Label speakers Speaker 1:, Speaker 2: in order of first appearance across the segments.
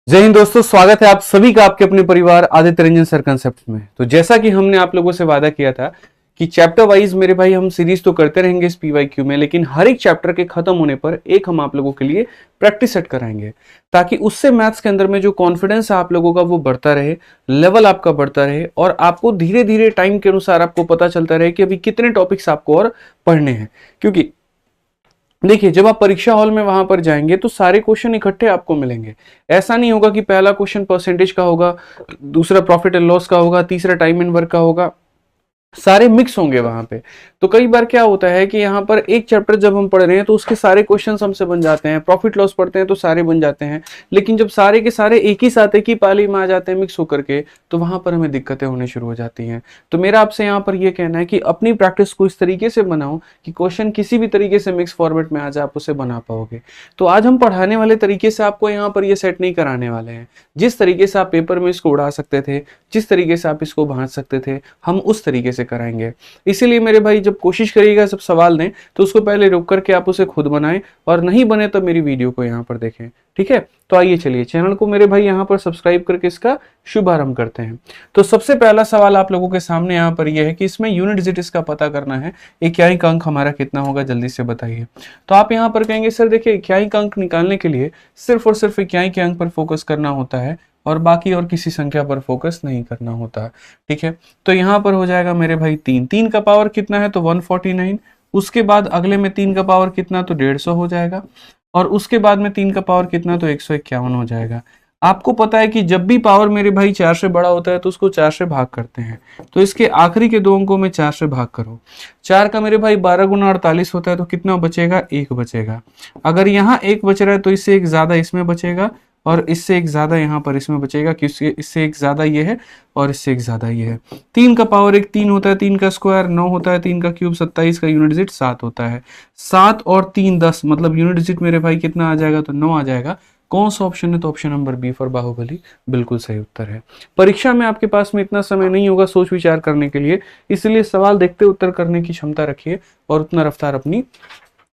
Speaker 1: जय हिंद दोस्तों, स्वागत है आप सभी का आपके अपने परिवार आदित्य रंजन सर कंसेप्ट में। तो जैसा कि हमने आप लोगों से वादा किया था कि चैप्टर वाइज मेरे भाई हम सीरीज तो करते रहेंगे इस पीवाईक्यू में, लेकिन हर एक चैप्टर के खत्म होने पर एक हम आप लोगों के लिए प्रैक्टिस सेट कराएंगे ताकि उससे मैथ्स के अंदर में जो कॉन्फिडेंस है आप लोगों का वो बढ़ता रहे, लेवल आपका बढ़ता रहे और आपको धीरे धीरे टाइम के अनुसार आपको पता चलता रहे कि अभी कितने टॉपिक्स आपको और पढ़ने हैं। क्योंकि देखिए, जब आप परीक्षा हॉल में वहां पर जाएंगे तो सारे क्वेश्चन इकट्ठे आपको मिलेंगे। ऐसा नहीं होगा कि पहला क्वेश्चन परसेंटेज का होगा, दूसरा प्रॉफिट एंड लॉस का होगा, तीसरा टाइम एंड वर्क का होगा, सारे मिक्स होंगे वहां पे। तो कई बार क्या होता है कि यहाँ पर एक चैप्टर जब हम पढ़ रहे हैं तो उसके सारे क्वेश्चंस हमसे बन जाते हैं, प्रॉफिट लॉस पढ़ते हैं तो सारे बन जाते हैं, लेकिन जब सारे के सारे एक ही साथ एक ही पाली में आ जाते हैं मिक्स होकर के, तो वहां पर हमें दिक्कतें होने शुरू हो जाती हैं। तो मेरा आपसे यहाँ पर यह कहना है कि अपनी प्रैक्टिस को इस तरीके से बनाओ कि क्वेश्चन किसी भी तरीके से मिक्स फॉर्मेट में आ जाए, आप उसे बना पाओगे। तो आज हम पढ़ाने वाले तरीके से आपको यहाँ पर ये सेट नहीं कराने वाले हैं। जिस तरीके से आप पेपर में इसको उड़ा सकते थे, जिस तरीके से आप इसको भांज सकते थे, हम उस तरीके से कराएंगे। इसीलिए मेरे भाई जब कोशिश करिएगा जब सवाल दें तो उसको पहले रुक करके आप उसे खुद बनाएं, और नहीं बने तो मेरी वीडियो को यहाँ पर देखें। ठीक है, तो आइए चलिए चैनल को मेरे भाई यहाँ पर सब्सक्राइब करके इसका शुभारंभ करते हैं। तो सबसे पहला सवाल आप लोगों के सामने यहाँ पर यह है कि इसमें यूनिट डिजिट इसका पता करना है। इक्याई अंक हमारा कितना होगा, जल्दी से बताइए। तो आप यहाँ पर कहेंगे सर देखिए, इक्याई अंक निकालने के लिए सिर्फ और सिर्फ इक्याई के अंक पर फोकस करना होता है और बाकी और किसी संख्या पर फोकस नहीं करना होता। ठीक है, तो यहाँ पर हो जाएगा मेरे भाई तीन। तीन का पावर कितना है तो 149। उसके बाद अगले में तीन का पावर कितना तो 150 हो जाएगा, और उसके बाद में तीन का पावर कितना तो 151 हो जाएगा। आपको पता है कि जब भी पावर मेरे भाई 4 से बड़ा होता है तो उसको 4 से भाग करते हैं। तो इसके आखिरी के दो अंकों में 4 से भाग करो। 4 का मेरे भाई 12 गुना 48 होता है, तो कितना बचेगा, एक बचेगा। अगर यहाँ एक बच रहा है तो इससे एक ज्यादा इसमें बचेगा, और इससे एक ज्यादा यहाँ पर इसमें बचेगा, क्योंकि इससे एक ज्यादा ये है और इससे एक ज्यादा ये है। तीन का पावर एक तीन होता है, तीन का स्क्वायर 9 होता है, तीन का क्यूब 27 का यूनिट डिजिट 7 होता है। 7 और 3 10, मतलब यूनिट डिजिट मेरे भाई कितना आ जाएगा तो 9 आ जाएगा। कौन सा ऑप्शन है तो option number B for Baahubali बिल्कुल सही उत्तर है। परीक्षा में आपके पास में इतना समय नहीं होगा सोच विचार करने के लिए, इसलिए सवाल देखते उत्तर करने की क्षमता रखिए और उतना रफ्तार अपनी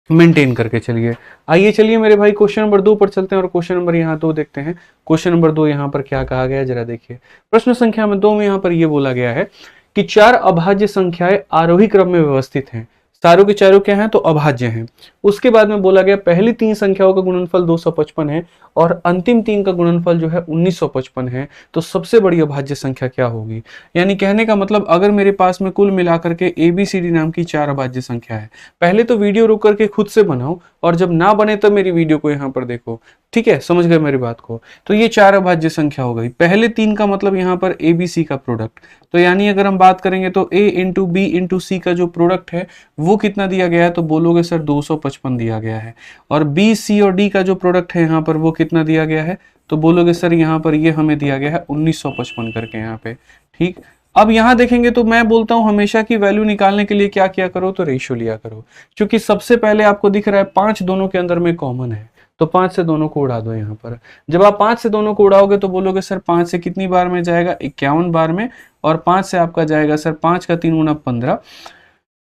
Speaker 1: मेंटेन करके चलिए। आइए चलिए मेरे भाई क्वेश्चन नंबर 2 पर चलते हैं और क्वेश्चन नंबर यहाँ 2 देखते हैं। क्वेश्चन नंबर 2 यहाँ पर क्या कहा गया है जरा देखिए। प्रश्न संख्या में 2 में यहाँ पर यह बोला गया है कि 4 अभाज्य संख्याएं आरोही क्रम में व्यवस्थित हैं। चारों के चारों क्या हैं तो अभाज्य हैं। उसके बाद में बोला गया पहली 3 संख्याओं का गुणनफल 255 है और अंतिम 3 का गुणनफल जो है 1955 है। तो सबसे बड़ी अभाज्य संख्या क्या होगी। यानी कहने का मतलब अगर मेरे पास में कुल मिलाकर के ABCD नाम की 4 अभाज्य संख्या है, पहले तो वीडियो रोक करके खुद से बनाओ और जब ना बने तो मेरी वीडियो को यहाँ पर देखो। ठीक है, समझ गए मेरी बात को। तो ये 4 अभाज्य संख्या हो गई। पहले 3 का मतलब यहाँ पर ABC का प्रोडक्ट, तो यानी अगर हम बात करेंगे तो A into B into C का जो प्रोडक्ट है वो कितना दिया गया है तो बोलोगे सर 255 दिया गया है। और B C और D का जो प्रोडक्ट है यहाँ पर वो कितना दिया गया है तो बोलोगे सर यहाँ पर ये हमें दिया गया है 1955 करके यहाँ पे। ठीक, अब यहाँ देखेंगे तो मैं बोलता हूँ हमेशा की वैल्यू निकालने के लिए क्या किया करो तो रेशियो लिया करो। क्योंकि सबसे पहले आपको दिख रहा है 5 दोनों के अंदर में कॉमन है, तो 5 से दोनों को उड़ा दो यहाँ पर। जब आप 5 से दोनों को उड़ाओगे तो बोलोगे सर 5 से कितनी बार में जाएगा 51 बार में, और 5 से आपका जाएगा सर 5 का 3 गुना 15,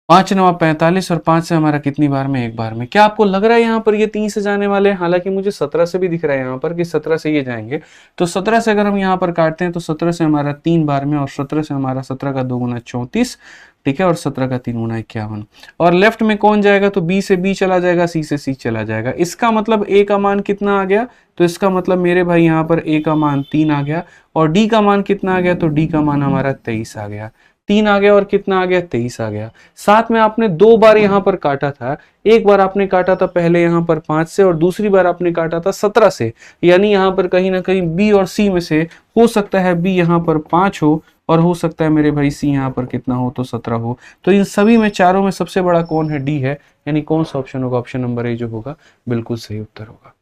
Speaker 1: 5 9 45, और 5 से हमारा कितनी बार में, एक बार में। क्या आपको लग रहा है यहाँ पर ये 3 से जाने वाले हैं, हालांकि मुझे 17 से भी दिख रहा है यहाँ पर कि 17 से ये जाएंगे। तो 17 से अगर हम यहाँ पर काटते हैं तो 17 से हमारा 3 बार में, और 17 से हमारा 17 का 2 गुना 34, ठीक है, और 17 का 3 गुना 51। और लेफ्ट में कौन जाएगा तो B से B चला जाएगा, C से C चला जाएगा। इसका मतलब A का मान कितना आ गया तो इसका मतलब मेरे भाई यहाँ पर A का मान 3 आ गया, और D का मान कितना आ गया तो D का मान हमारा 23 आ गया। 3 आ गया और कितना आ गया 23 आ गया। साथ में आपने 2 बार यहाँ पर काटा था, एक बार आपने काटा था पहले यहाँ पर 5 से और दूसरी बार आपने काटा था 17 से। यानी यहाँ पर कहीं ना कहीं B और C में से हो सकता है B यहाँ पर 5 हो और हो सकता है मेरे भाई C यहाँ पर कितना हो तो 17 हो। तो इन सभी में चारों में सबसे बड़ा कौन है, D है। यानी कौन सा ऑप्शन होगा, ऑप्शन नंबर A जो होगा बिल्कुल सही उत्तर होगा।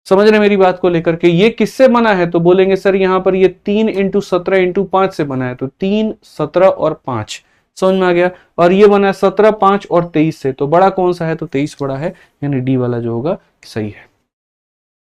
Speaker 1: समझ रहे मेरी बात को लेकर के। ये किससे बना है तो बोलेंगे सर यहाँ पर ये 3 इंटू 17 इंटू 5 से बना है, तो 3 17 और 5 समझ में आ गया। और ये बना है 17 5 और 23 से, तो बड़ा कौन सा है तो 23 बड़ा है, यानी डी वाला जो होगा सही है।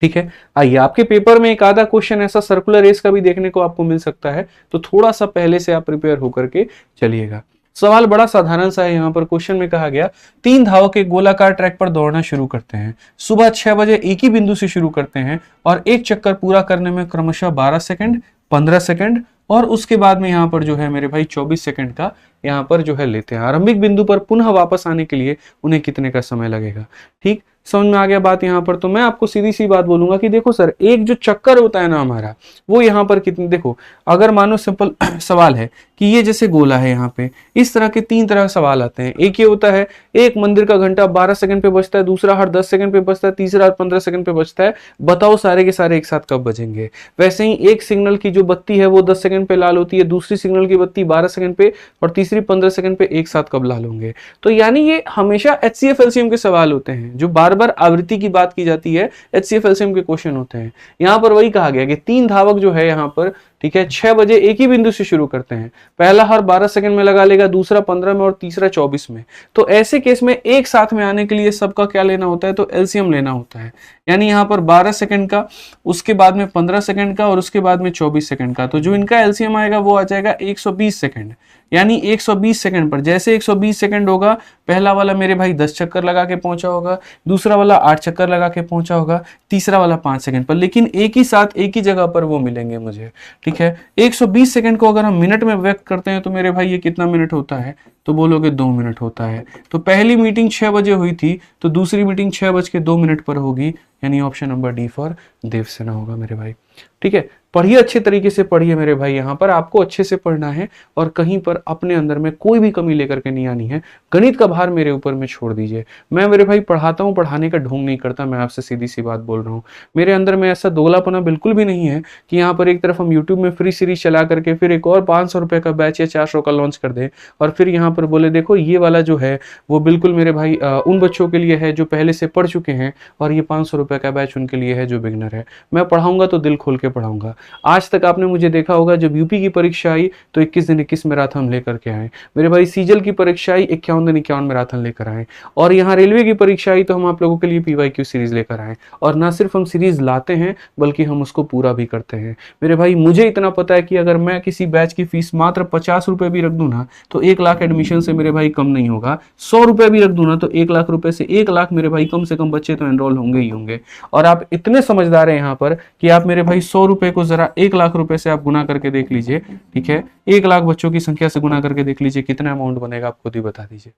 Speaker 1: ठीक है, आइए आपके पेपर में एक आधा क्वेश्चन ऐसा सर्कुलर रेस का भी देखने को आपको मिल सकता है, तो थोड़ा सा पहले से आप प्रिपेयर होकर के चलिएगा। सवाल बड़ा साधारण सा है। यहाँ पर क्वेश्चन में कहा गया 3 धावक एक गोलाकार ट्रैक पर दौड़ना शुरू करते हैं। सुबह 6 बजे एक ही बिंदु से शुरू करते हैं और एक चक्कर पूरा करने में क्रमशः 12 सेकंड, 15 सेकंड और उसके बाद में यहाँ पर जो है मेरे भाई 24 सेकंड का यहाँ पर जो है लेते हैं। आरंभिक बिंदु पर पुनः वापस आने के लिए उन्हें कितने का समय लगेगा। ठीक, समझ में आ गया बात यहाँ पर। तो मैं आपको सीधी सी बात बोलूंगा कि देखो सर, एक जो चक्कर होता है ना हमारा, वो यहाँ पर कितने, देखो अगर मानो सिंपल सवाल है कि ये जैसे गोला है, यहाँ पे इस तरह के 3 तरह के सवाल आते हैं। एक ये होता है, एक मंदिर का घंटा 12 सेकंड पे बजता है, दूसरा हर 10 सेकंड पे बजता है, तीसरा हर 15 सेकंड पे बजता है, बताओ सारे के सारे एक साथ कब बजेंगे। वैसे ही एक सिग्नल की जो बत्ती है वो 10 सेकंड पे लाल होती है, दूसरी सिग्नल की बत्ती 12 सेकंड पे और तीसरी 15 सेकंड पे एक साथ कब लाल होंगे। तो यानी ये हमेशा HCF LCM के सवाल होते हैं, जो बार बार आवृत्ति की बात की जाती है, HCF LCM के क्वेश्चन होते हैं। यहाँ पर वही कहा गया कि 3 धावक जो है यहाँ पर, ठीक है, 6 बजे एक ही बिंदु से शुरू करते हैं। पहला हर 12 सेकंड में लगा लेगा, दूसरा 15 में और तीसरा 24 में। तो ऐसे केस में एक साथ में आने के लिए सबका क्या लेना होता है, तो एलसीएम लेना होता है। यानी यहाँ पर 12 सेकंड का, उसके बाद में 15 सेकंड का और उसके बाद में 24 सेकंड का। तो जो इनका एलसीएम आएगा वो आ जाएगा 120 सेकंड। यानी 120 सेकंड पर जैसे 120 सेकंड होगा, पहला वाला मेरे भाई 10 चक्कर लगा के पहुंचा होगा, दूसरा वाला 8 चक्कर लगा के पहुंचा होगा, तीसरा वाला 5 सेकंड पर, लेकिन एक ही साथ एक ही जगह पर वो मिलेंगे मुझे। ठीक है, 120 सेकंड को अगर हम मिनट में व्यक्त करते हैं तो मेरे भाई ये कितना मिनट होता है, तो बोलोगे 2 मिनट होता है। तो पहली मीटिंग 6 बजे हुई थी, तो दूसरी मीटिंग 6:02 पर होगी। यानी option number D for Devasena होगा मेरे भाई। ठीक है, पढ़िए, अच्छे तरीके से पढ़िए मेरे भाई। यहाँ पर आपको अच्छे से पढ़ना है और कहीं पर अपने अंदर में कोई भी कमी लेकर के नहीं आनी है। गणित का भार मेरे ऊपर में छोड़ दीजिए। मैं मेरे भाई पढ़ाता हूँ, पढ़ाने का ढोंग नहीं करता। मैं आपसे सीधी सी बात बोल रहा हूँ, मेरे अंदर में ऐसा दोगलापना बिल्कुल भी नहीं है कि यहाँ पर एक तरफ हम यूट्यूब में फ्री सीरीज चला करके फिर एक और 500 रुपए का बैच या 400 का लॉन्च कर दे और फिर यहाँ पर बोले देखो ये वाला जो है वो बिल्कुल मेरे भाई उन बच्चों के लिए है जो पहले से पढ़ चुके हैं और ये 500 रुपए का बैच उनके लिए है जो बिगनर है। मैं पढ़ाऊंगा तो दिल खोल के पढ़ाऊंगा। आज तक आपने मुझे देखा होगा, जब यूपी की परीक्षा आई तो 21 दिन 21 मैराथन लेकर के आए मेरे भाई। सीजल की परीक्षा आई 51 दिन 51 मैराथन लेकर आए और यहाँ रेलवे की परीक्षा आई तो हम आप लोगों के लिए PYQ सीरीज लेकर आए। और ना सिर्फ हम सीरीज लाते हैं बल्कि हम उसको पूरा भी करते हैं मेरे भाई। मुझे इतना पता है कि अगर मैं किसी बैच की फीस मात्र 50 रुपए भी रख दूं ना तो 1 लाख एडमिशन से मेरे भाई कम नहीं होगा। 100 रुपए भी रख दूं ना तो 1 लाख रुपए से 1 लाख मेरे भाई कम से कम बच्चे तो एनरोल होंगे ही होंगे। और आप इतने समझदार हैं यहाँ पर कि आप मेरे भाई 100 रुपए को जरा 1 लाख रुपए से आप गुना करके देख लीजिए। ठीक है, 1 लाख बच्चों की संख्या से गुना करके देख लीजिए कितना अमाउंट बनेगा, आप खुद ही बता दीजिए।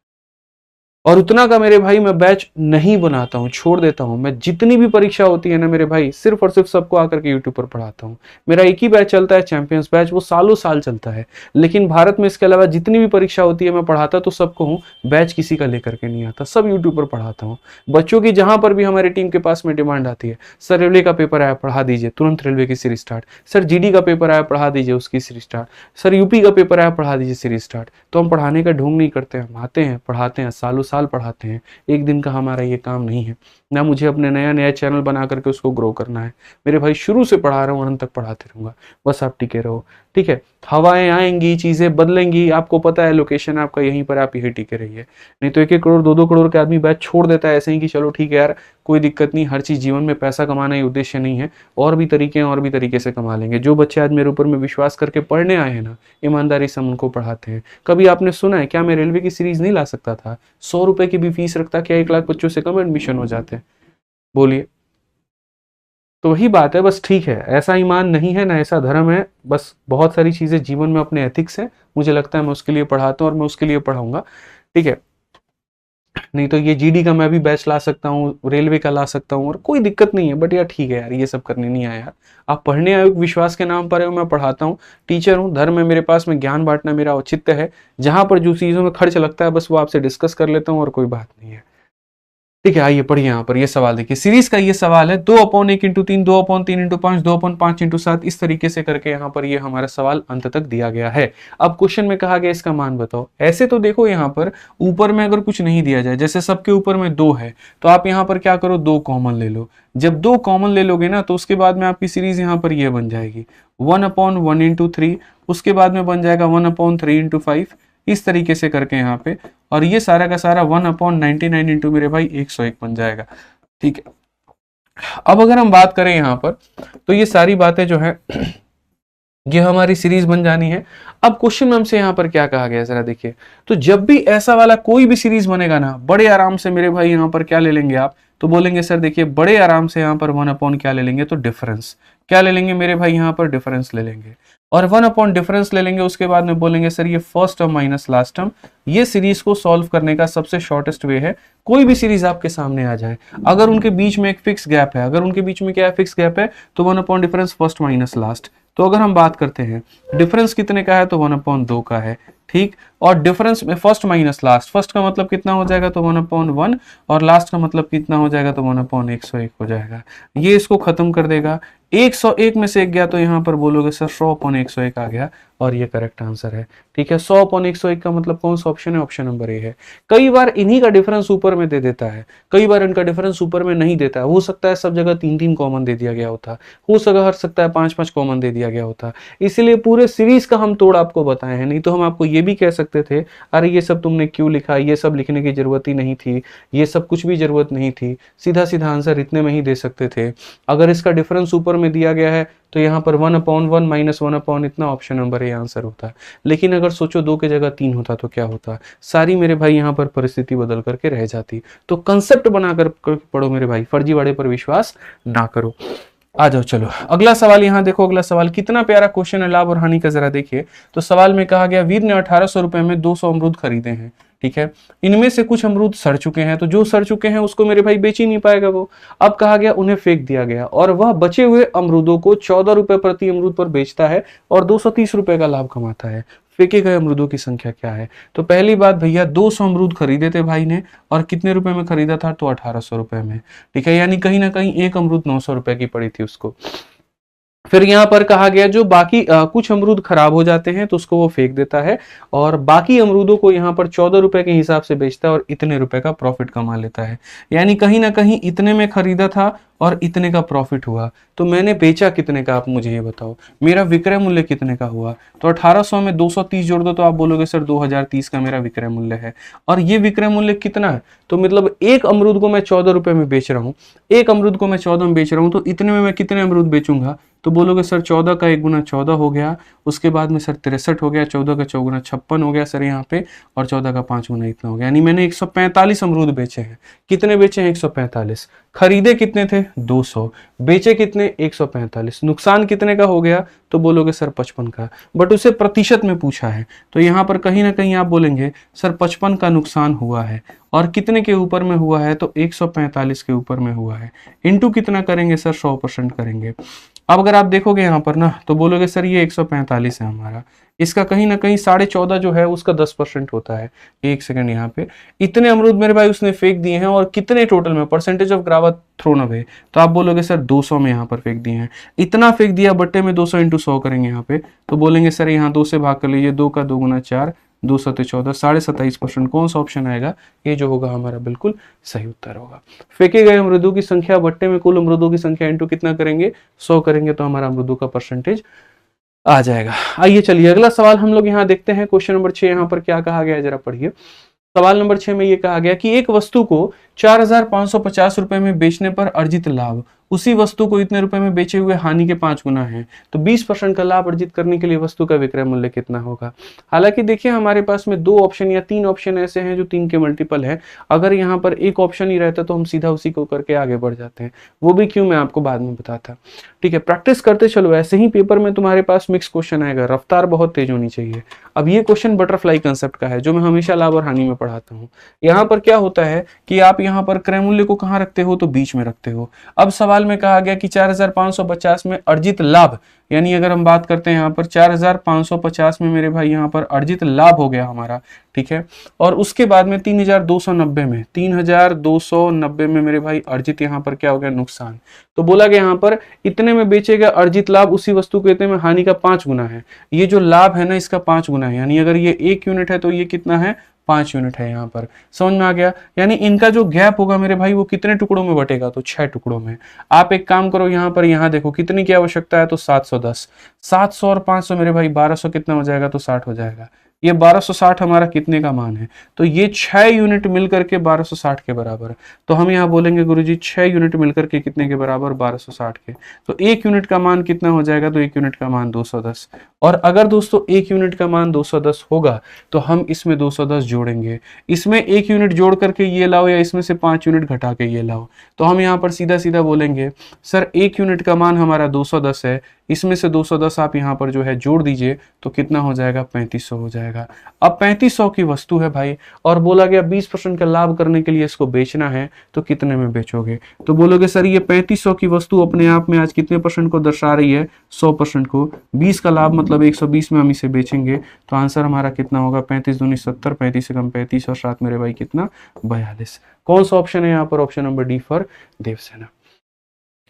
Speaker 1: और उतना का मेरे भाई मैं बैच नहीं बनाता हूँ, छोड़ देता हूँ। मैं जितनी भी परीक्षा होती है ना मेरे भाई, सिर्फ और सिर्फ सबको आकर के यूट्यूब पर पढ़ाता हूँ। मेरा एक ही बैच चलता है, चैंपियंस बैच, वो सालों साल चलता है। लेकिन भारत में इसके अलावा जितनी भी परीक्षा होती है मैं पढ़ाता तो सबको हूँ, बैच किसी का लेकर के नहीं आता, सब यूट्यूब पर पढ़ाता हूँ। बच्चों की जहां पर भी हमारी टीम के पास में डिमांड आती है, सर रेलवे का पेपर आया पढ़ा दीजिए, तुरंत रेलवे की सीरीज स्टार्ट। सर GD का पेपर आया पढ़ा दीजिए, उसकी सीरीज स्टार्ट। सर यूपी का पेपर आया पढ़ा दीजिए, सीरीज स्टार्ट। तो हम पढ़ाने का ढोंग नहीं करते, हम आते हैं, पढ़ाते हैं, सालों साल पढ़ाते हैं। एक दिन का हमारा ये काम नहीं है ना। मुझे अपने नया नया चैनल बना करके उसको ग्रो करना है मेरे भाई। शुरू से पढ़ा रहा हूँ और अंत तक पढ़ाते रहूंगा, बस आप टिके रहो। ठीक है, हवाएं आएंगी, चीजें बदलेंगी, आपको पता है लोकेशन आपका यहीं पर, आप यही टिके रहिए। नहीं तो 1-1 करोड़ 2-2 करोड़ के आदमी बैच छोड़ देता है ऐसे ही कि चलो ठीक है यार कोई दिक्कत नहीं। हर चीज जीवन में पैसा कमाना ही उद्देश्य नहीं है, और भी तरीके हैं, और भी तरीके से कमा लेंगे। जो बच्चे आज मेरे ऊपर में विश्वास करके पढ़ने आए हैं ना, ईमानदारी से हम उनको पढ़ाते हैं। कभी आपने सुना है क्या मैं रेलवे की सीरीज नहीं ला सकता था? 100 रुपए की भी फीस रखता, क्या 1 लाख बच्चों से कम एडमिशन हो जाते? बोलिए। तो वही बात है, बस ठीक है, ऐसा ईमान नहीं है ना ऐसा धर्म है। बस बहुत सारी चीजें जीवन में अपने एथिक्स है, मुझे लगता है मैं उसके लिए पढ़ाता हूँ और मैं उसके लिए पढ़ाऊंगा। ठीक है, नहीं तो ये GD का मैं भी बैच ला सकता हूँ, रेलवे का ला सकता हूँ, और कोई दिक्कत नहीं है। बट यार ठीक है यार, ये सब करने नहीं आया यार। आप पढ़ने आए, विश्वास के नाम पर है, मैं पढ़ाता हूँ, टीचर हूँ, धर्म है मेरे पास में, ज्ञान बांटना मेरा औचित्य है। जहां पर जो चीजों में खर्च लगता है बस वो आपसे डिस्कस कर लेता हूँ और कोई बात नहीं है। ठीक है, आइए पढ़िए। यहाँ पर ये सवाल देखिए, सीरीज का ये सवाल है 2/1 × 3, 2/3 × 5, 2/5 × 7, इस तरीके से करके यहाँ पर ये हमारा सवाल अंत तक दिया गया है। अब क्वेश्चन में कहा गया इसका मान बताओ। ऐसे तो देखो यहाँ पर ऊपर में अगर कुछ नहीं दिया जाए, जैसे सबके ऊपर में 2 है, तो आप यहाँ पर क्या करो, 2 कॉमन ले लो। जब 2 कॉमन ले लोगे ना तो उसके बाद में आपकी सीरीज यहाँ पर ये बन जाएगी 1/1 × 3, उसके बाद में बन जाएगा 1/3 × 5, इस तरीके से करके यहाँ पे, और ये सारा का सारा 1/99 इंटू मेरे भाई 101 बन जाएगा। ठीक है, अब अगर हम बात करें यहाँ पर तो ये सारी बातें जो है ये हमारी सीरीज बन जानी है। अब क्वेश्चन में हमसे यहाँ पर क्या कहा गया जरा देखिए, तो जब भी ऐसा वाला कोई भी सीरीज बनेगा ना, बड़े आराम से मेरे भाई यहाँ पर क्या ले लेंगे आप, तो बोलेंगे सर देखिए बड़े आराम से यहाँ पर 1 अपॉन क्या ले लेंगे, तो डिफरेंस क्या ले लेंगे मेरे भाई, यहाँ पर डिफरेंस ले लेंगे और 1 अपॉन डिफरेंस ले लेंगे। उसके बाद में बोलेंगे सर ये first term minus last term. ये सीरीज को सॉल्व करने का सबसे शॉर्टेस्ट वे है, कोई भी सीरीज आपके सामने आ जाए, अगर उनके बीच में एक फिक्स गैप है, अगर उनके बीच में क्या है, फिक्स गैप है, तो 1 upon difference first minus last. तो अगर हम बात करते हैं डिफरेंस कितने का है, तो 1 अपॉन 2 का है, ठीक। और डिफरेंस में फर्स्ट माइनस लास्ट, फर्स्ट का मतलब कितना हो जाएगा, तो 1 अपॉन 1, और लास्ट का मतलब कितना हो जाएगा, तो 1 अपॉन 101 हो जाएगा। ये इसको खत्म कर देगा, 101 में से एक गया तो यहाँ पर बोलोगे सर 100 अपॉन 101 आ गया, और ये करेक्ट आंसर है, ठीक है। 100 अपॉन 101 का मतलब कौन सा ऑप्शन है, ऑप्शन नंबर ए है। कई बार इन्हीं का डिफरेंस ऊपर में दे देता है, कई बार इनका डिफरेंस ऊपर में नहीं देता है, हो सकता है सब जगह 3-3 कॉमन दे दिया गया होता, हो सकता है 5-5 कॉमन दे दिया गया होता, इसीलिए पूरे सीरीज का हम तोड़ आपको बताए हैं। नहीं तो हम आपको ये भी कह सकते थे अरे ये सब तुमने क्यों लिखा, ये सब लिखने की जरूरत ही नहीं थी, ये सब कुछ भी जरूरत नहीं थी, सीधा सीधा आंसर इतने में ही दे सकते थे। अगर इसका डिफरेंस ऊपर में दिया गया है तो यहाँ पर 1 अपॉन 1 माइनस 1 अपॉन इतना, ऑप्शन नंबर ए आंसर होता। लेकिन अगर सोचो 2 की जगह 3 होता तो क्या होता, सारी मेरे भाई यहाँ पर परिस्थिति बदल करके रह जाती। तो कंसेप्ट बनाकर पढ़ो मेरे भाई, फर्जीवाड़े पर विश्वास ना करो। आ जाओ चलो अगला सवाल, यहाँ देखो अगला सवाल कितना प्यारा क्वेश्चन है, लाभ और हानि का जरा देखिए। तो सवाल में कहा गया वीर ने 1800 रुपए में 200 अमरूद खरीदे हैं, ठीक है। इनमें से कुछ अमरूद सड़ चुके हैं, तो जो सड़ चुके हैं उसको मेरे भाई बेच ही नहीं पाएगा वो। अब कहा गया उन्हें फेंक दिया गया और वह बचे हुए अमरूदों को 14 रुपए प्रति अमरूद पर बेचता है और 230 रुपए का लाभ कमाता है। फेंके गए अमरूदों की संख्या क्या है। तो पहली बात भैया 200 अमरूद खरीदे थे भाई ने, और कितने रुपए में खरीदा था, तो 1800 रुपए में, ठीक है। यानी कहीं ना कहीं एक अमरूद 900 रुपए की पड़ी थी उसको। फिर यहाँ पर कहा गया जो बाकी कुछ अमरूद खराब हो जाते हैं तो उसको वो फेंक देता है, और बाकी अमरूदों को यहाँ पर 14 रुपए के हिसाब से बेचता है और इतने रुपए का प्रॉफिट कमा लेता है। यानी कहीं ना कहीं इतने में खरीदा था और इतने का प्रॉफिट हुआ, तो मैंने बेचा कितने का, आप मुझे ये बताओ, मेरा विक्रय मूल्य कितने का हुआ। तो 1800 में 230 जोड़ दो तो आप बोलोगे सर 2030 का मेरा विक्रय मूल्य है। और ये विक्रय मूल्य कितना है, तो मतलब एक अमरूद को मैं 14 रुपए में बेच रहा हूँ, एक अमरूद को मैं 14 में बेच रहा हूँ, तो इतने में मैं कितने अमरूद बेचूंगा, तो बोलोगे सर 14 का 1 गुना 14 हो गया, उसके बाद में सर 63 हो गया, 14 का 4 गुना 56 हो गया सर यहाँ पे, और 14 का 5 गुना इतना हो गया। यानी मैंने 145 अमरूद बेचे हैं। कितने बेचे हैं, 145। खरीदे कितने थे, 200, बेचे कितने, 145। नुकसान कितने का हो गया, तो बोलोगे सर 55 का। बट उसे प्रतिशत में पूछा है, तो यहाँ पर कहीं ना कहीं आप बोलेंगे सर 55 का नुकसान हुआ है, और कितने के ऊपर में हुआ है, तो 145 के ऊपर में हुआ है। इंटू कितना करेंगे सर, 100% करेंगे। अब अगर आप देखोगे यहाँ पर ना, तो बोलोगे सर ये 145 है हमारा, इसका कहीं ना कहीं 14.5 जो है उसका 10% होता है। एक सेकंड, यहाँ पे इतने अमरूद मेरे भाई उसने फेंक दिए हैं, और कितने टोटल में, परसेंटेज ऑफ ग्रावा थ्रोन अवे, तो आप बोलोगे सर 200 में यहाँ पर फेंक दिए हैं। इतना फेंक दिया बट्टे में 200 इंटू 100 करेंगे यहाँ पे, तो बोलेंगे सर यहाँ 2 से भाग कर लीजिए, 2 का 2 गुना 4, 2 सत्ते 14, 27.5%। कौन सा ऑप्शन आएगा, ये जो होगा हमारा बिल्कुल सही उत्तर होगा। फेंके गए अमरूदों की संख्या बट्टे में कुल अमरूदों की संख्या इंटू कितना करेंगे, 100 करेंगे, तो हमारा अमरूदों का परसेंटेज आ जाएगा। आइए चलिए अगला सवाल हम लोग यहाँ देखते हैं, क्वेश्चन नंबर 6 यहाँ पर क्या कहा गया है, जरा पढ़िए। सवाल नंबर 6 में ये कहा गया कि एक वस्तु को 4550 रुपए में बेचने पर अर्जित लाभ उसी वस्तु को इतने रुपए में बेचे हुए हानि के 5 गुना है, तो 20% का लाभ अर्जित करने के लिए वस्तु का विक्रय मूल्य कितना होगा। हालांकि देखिए हमारे पास में 2 ऑप्शन या 3 ऑप्शन ऐसे हैं जो 3 के मल्टीपल है। अगर यहाँ पर एक ऑप्शन ही रहता तो हम सीधा उसी को करके आगे बढ़ जाते हैं, वो भी क्यों मैं आपको बाद में बताता। ठीक है, प्रैक्टिस करते चलो, ऐसे ही पेपर में तुम्हारे पास मिक्स क्वेश्चन आएगा, रफ्तार बहुत तेज होनी चाहिए। अब ये क्वेश्चन बटरफ्लाई कंसेप्ट का है जो मैं हमेशा लाभ और हानि में पढ़ाता हूँ। यहाँ पर क्या होता है कि आप यहाँ पर क्रय मूल्य को कहाँ रखते हो, तो बीच में रखते हो। अब सवाल में कहा गया कि 4550 में अर्जित लाभ, यानी अगर हम बात करते हैं यहाँ पर 4550 में मेरे भाई यहाँ पर अर्जित लाभ हो गया हमारा, ठीक है। और उसके बाद में 3290 में मेरे भाई अर्जित यहाँ पर क्या हो गया, नुकसान। तो बोला गया यहाँ पर इतने में बेचेगा अर्जित लाभ उसी वस्तु को इतने में हानि का 5 गुना है। ये जो लाभ है ना इसका 5 गुना है, यानी अगर ये 1 यूनिट है तो ये कितना है, 5 यूनिट है। यहाँ पर समझ में आ गया। यानी इनका जो गैप होगा मेरे भाई वो कितने टुकड़ों में बटेगा, तो 6 टुकड़ों में। आप एक काम करो, यहाँ पर यहाँ देखो कितनी की आवश्यकता है, तो 710। 700 और 500 मेरे भाई 1200 कितना हो जाएगा, तो 60 हो जाएगा। ये 1260 हमारा कितने का मान है, तो ये 6 यूनिट मिलकर के 1260 के बराबर है। तो हम यहाँ बोलेंगे गुरुजी 6 यूनिट मिलकर के कितने के बराबर, 1260 के। तो 1 यूनिट का मान कितना हो जाएगा, तो 1 यूनिट का मान 210। और अगर दोस्तों 1 यूनिट का मान 210 होगा तो हम इसमें 210 जोड़ेंगे, इसमें 1 यूनिट जोड़ करके ये लाओ या इसमें से 5 यूनिट घटा के ये लाओ। तो हम यहाँ पर सीधा सीधा बोलेंगे सर 1 यूनिट का मान हमारा 210 है, इसमें से 210 आप यहाँ पर जो है जोड़ दीजिए तो कितना हो जाएगा, 3500 हो जाएगा। अब 3500 की वस्तु है भाई और बोला गया 20% का लाभ करने के लिए इसको बेचना है, तो कितने में बेचोगे, तो बोलोगे सर ये 3500 की वस्तु अपने आप में आज कितने परसेंट को दर्शा रही है, 100% को। 20 का लाभ मतलब 120 में हम इसे बेचेंगे, तो आंसर हमारा कितना होगा, 35 दूनी 70, 35 से कम 35 और 7 मेरे भाई कितना, 42। कौन सा ऑप्शन है यहाँ पर, option number D for Devasena.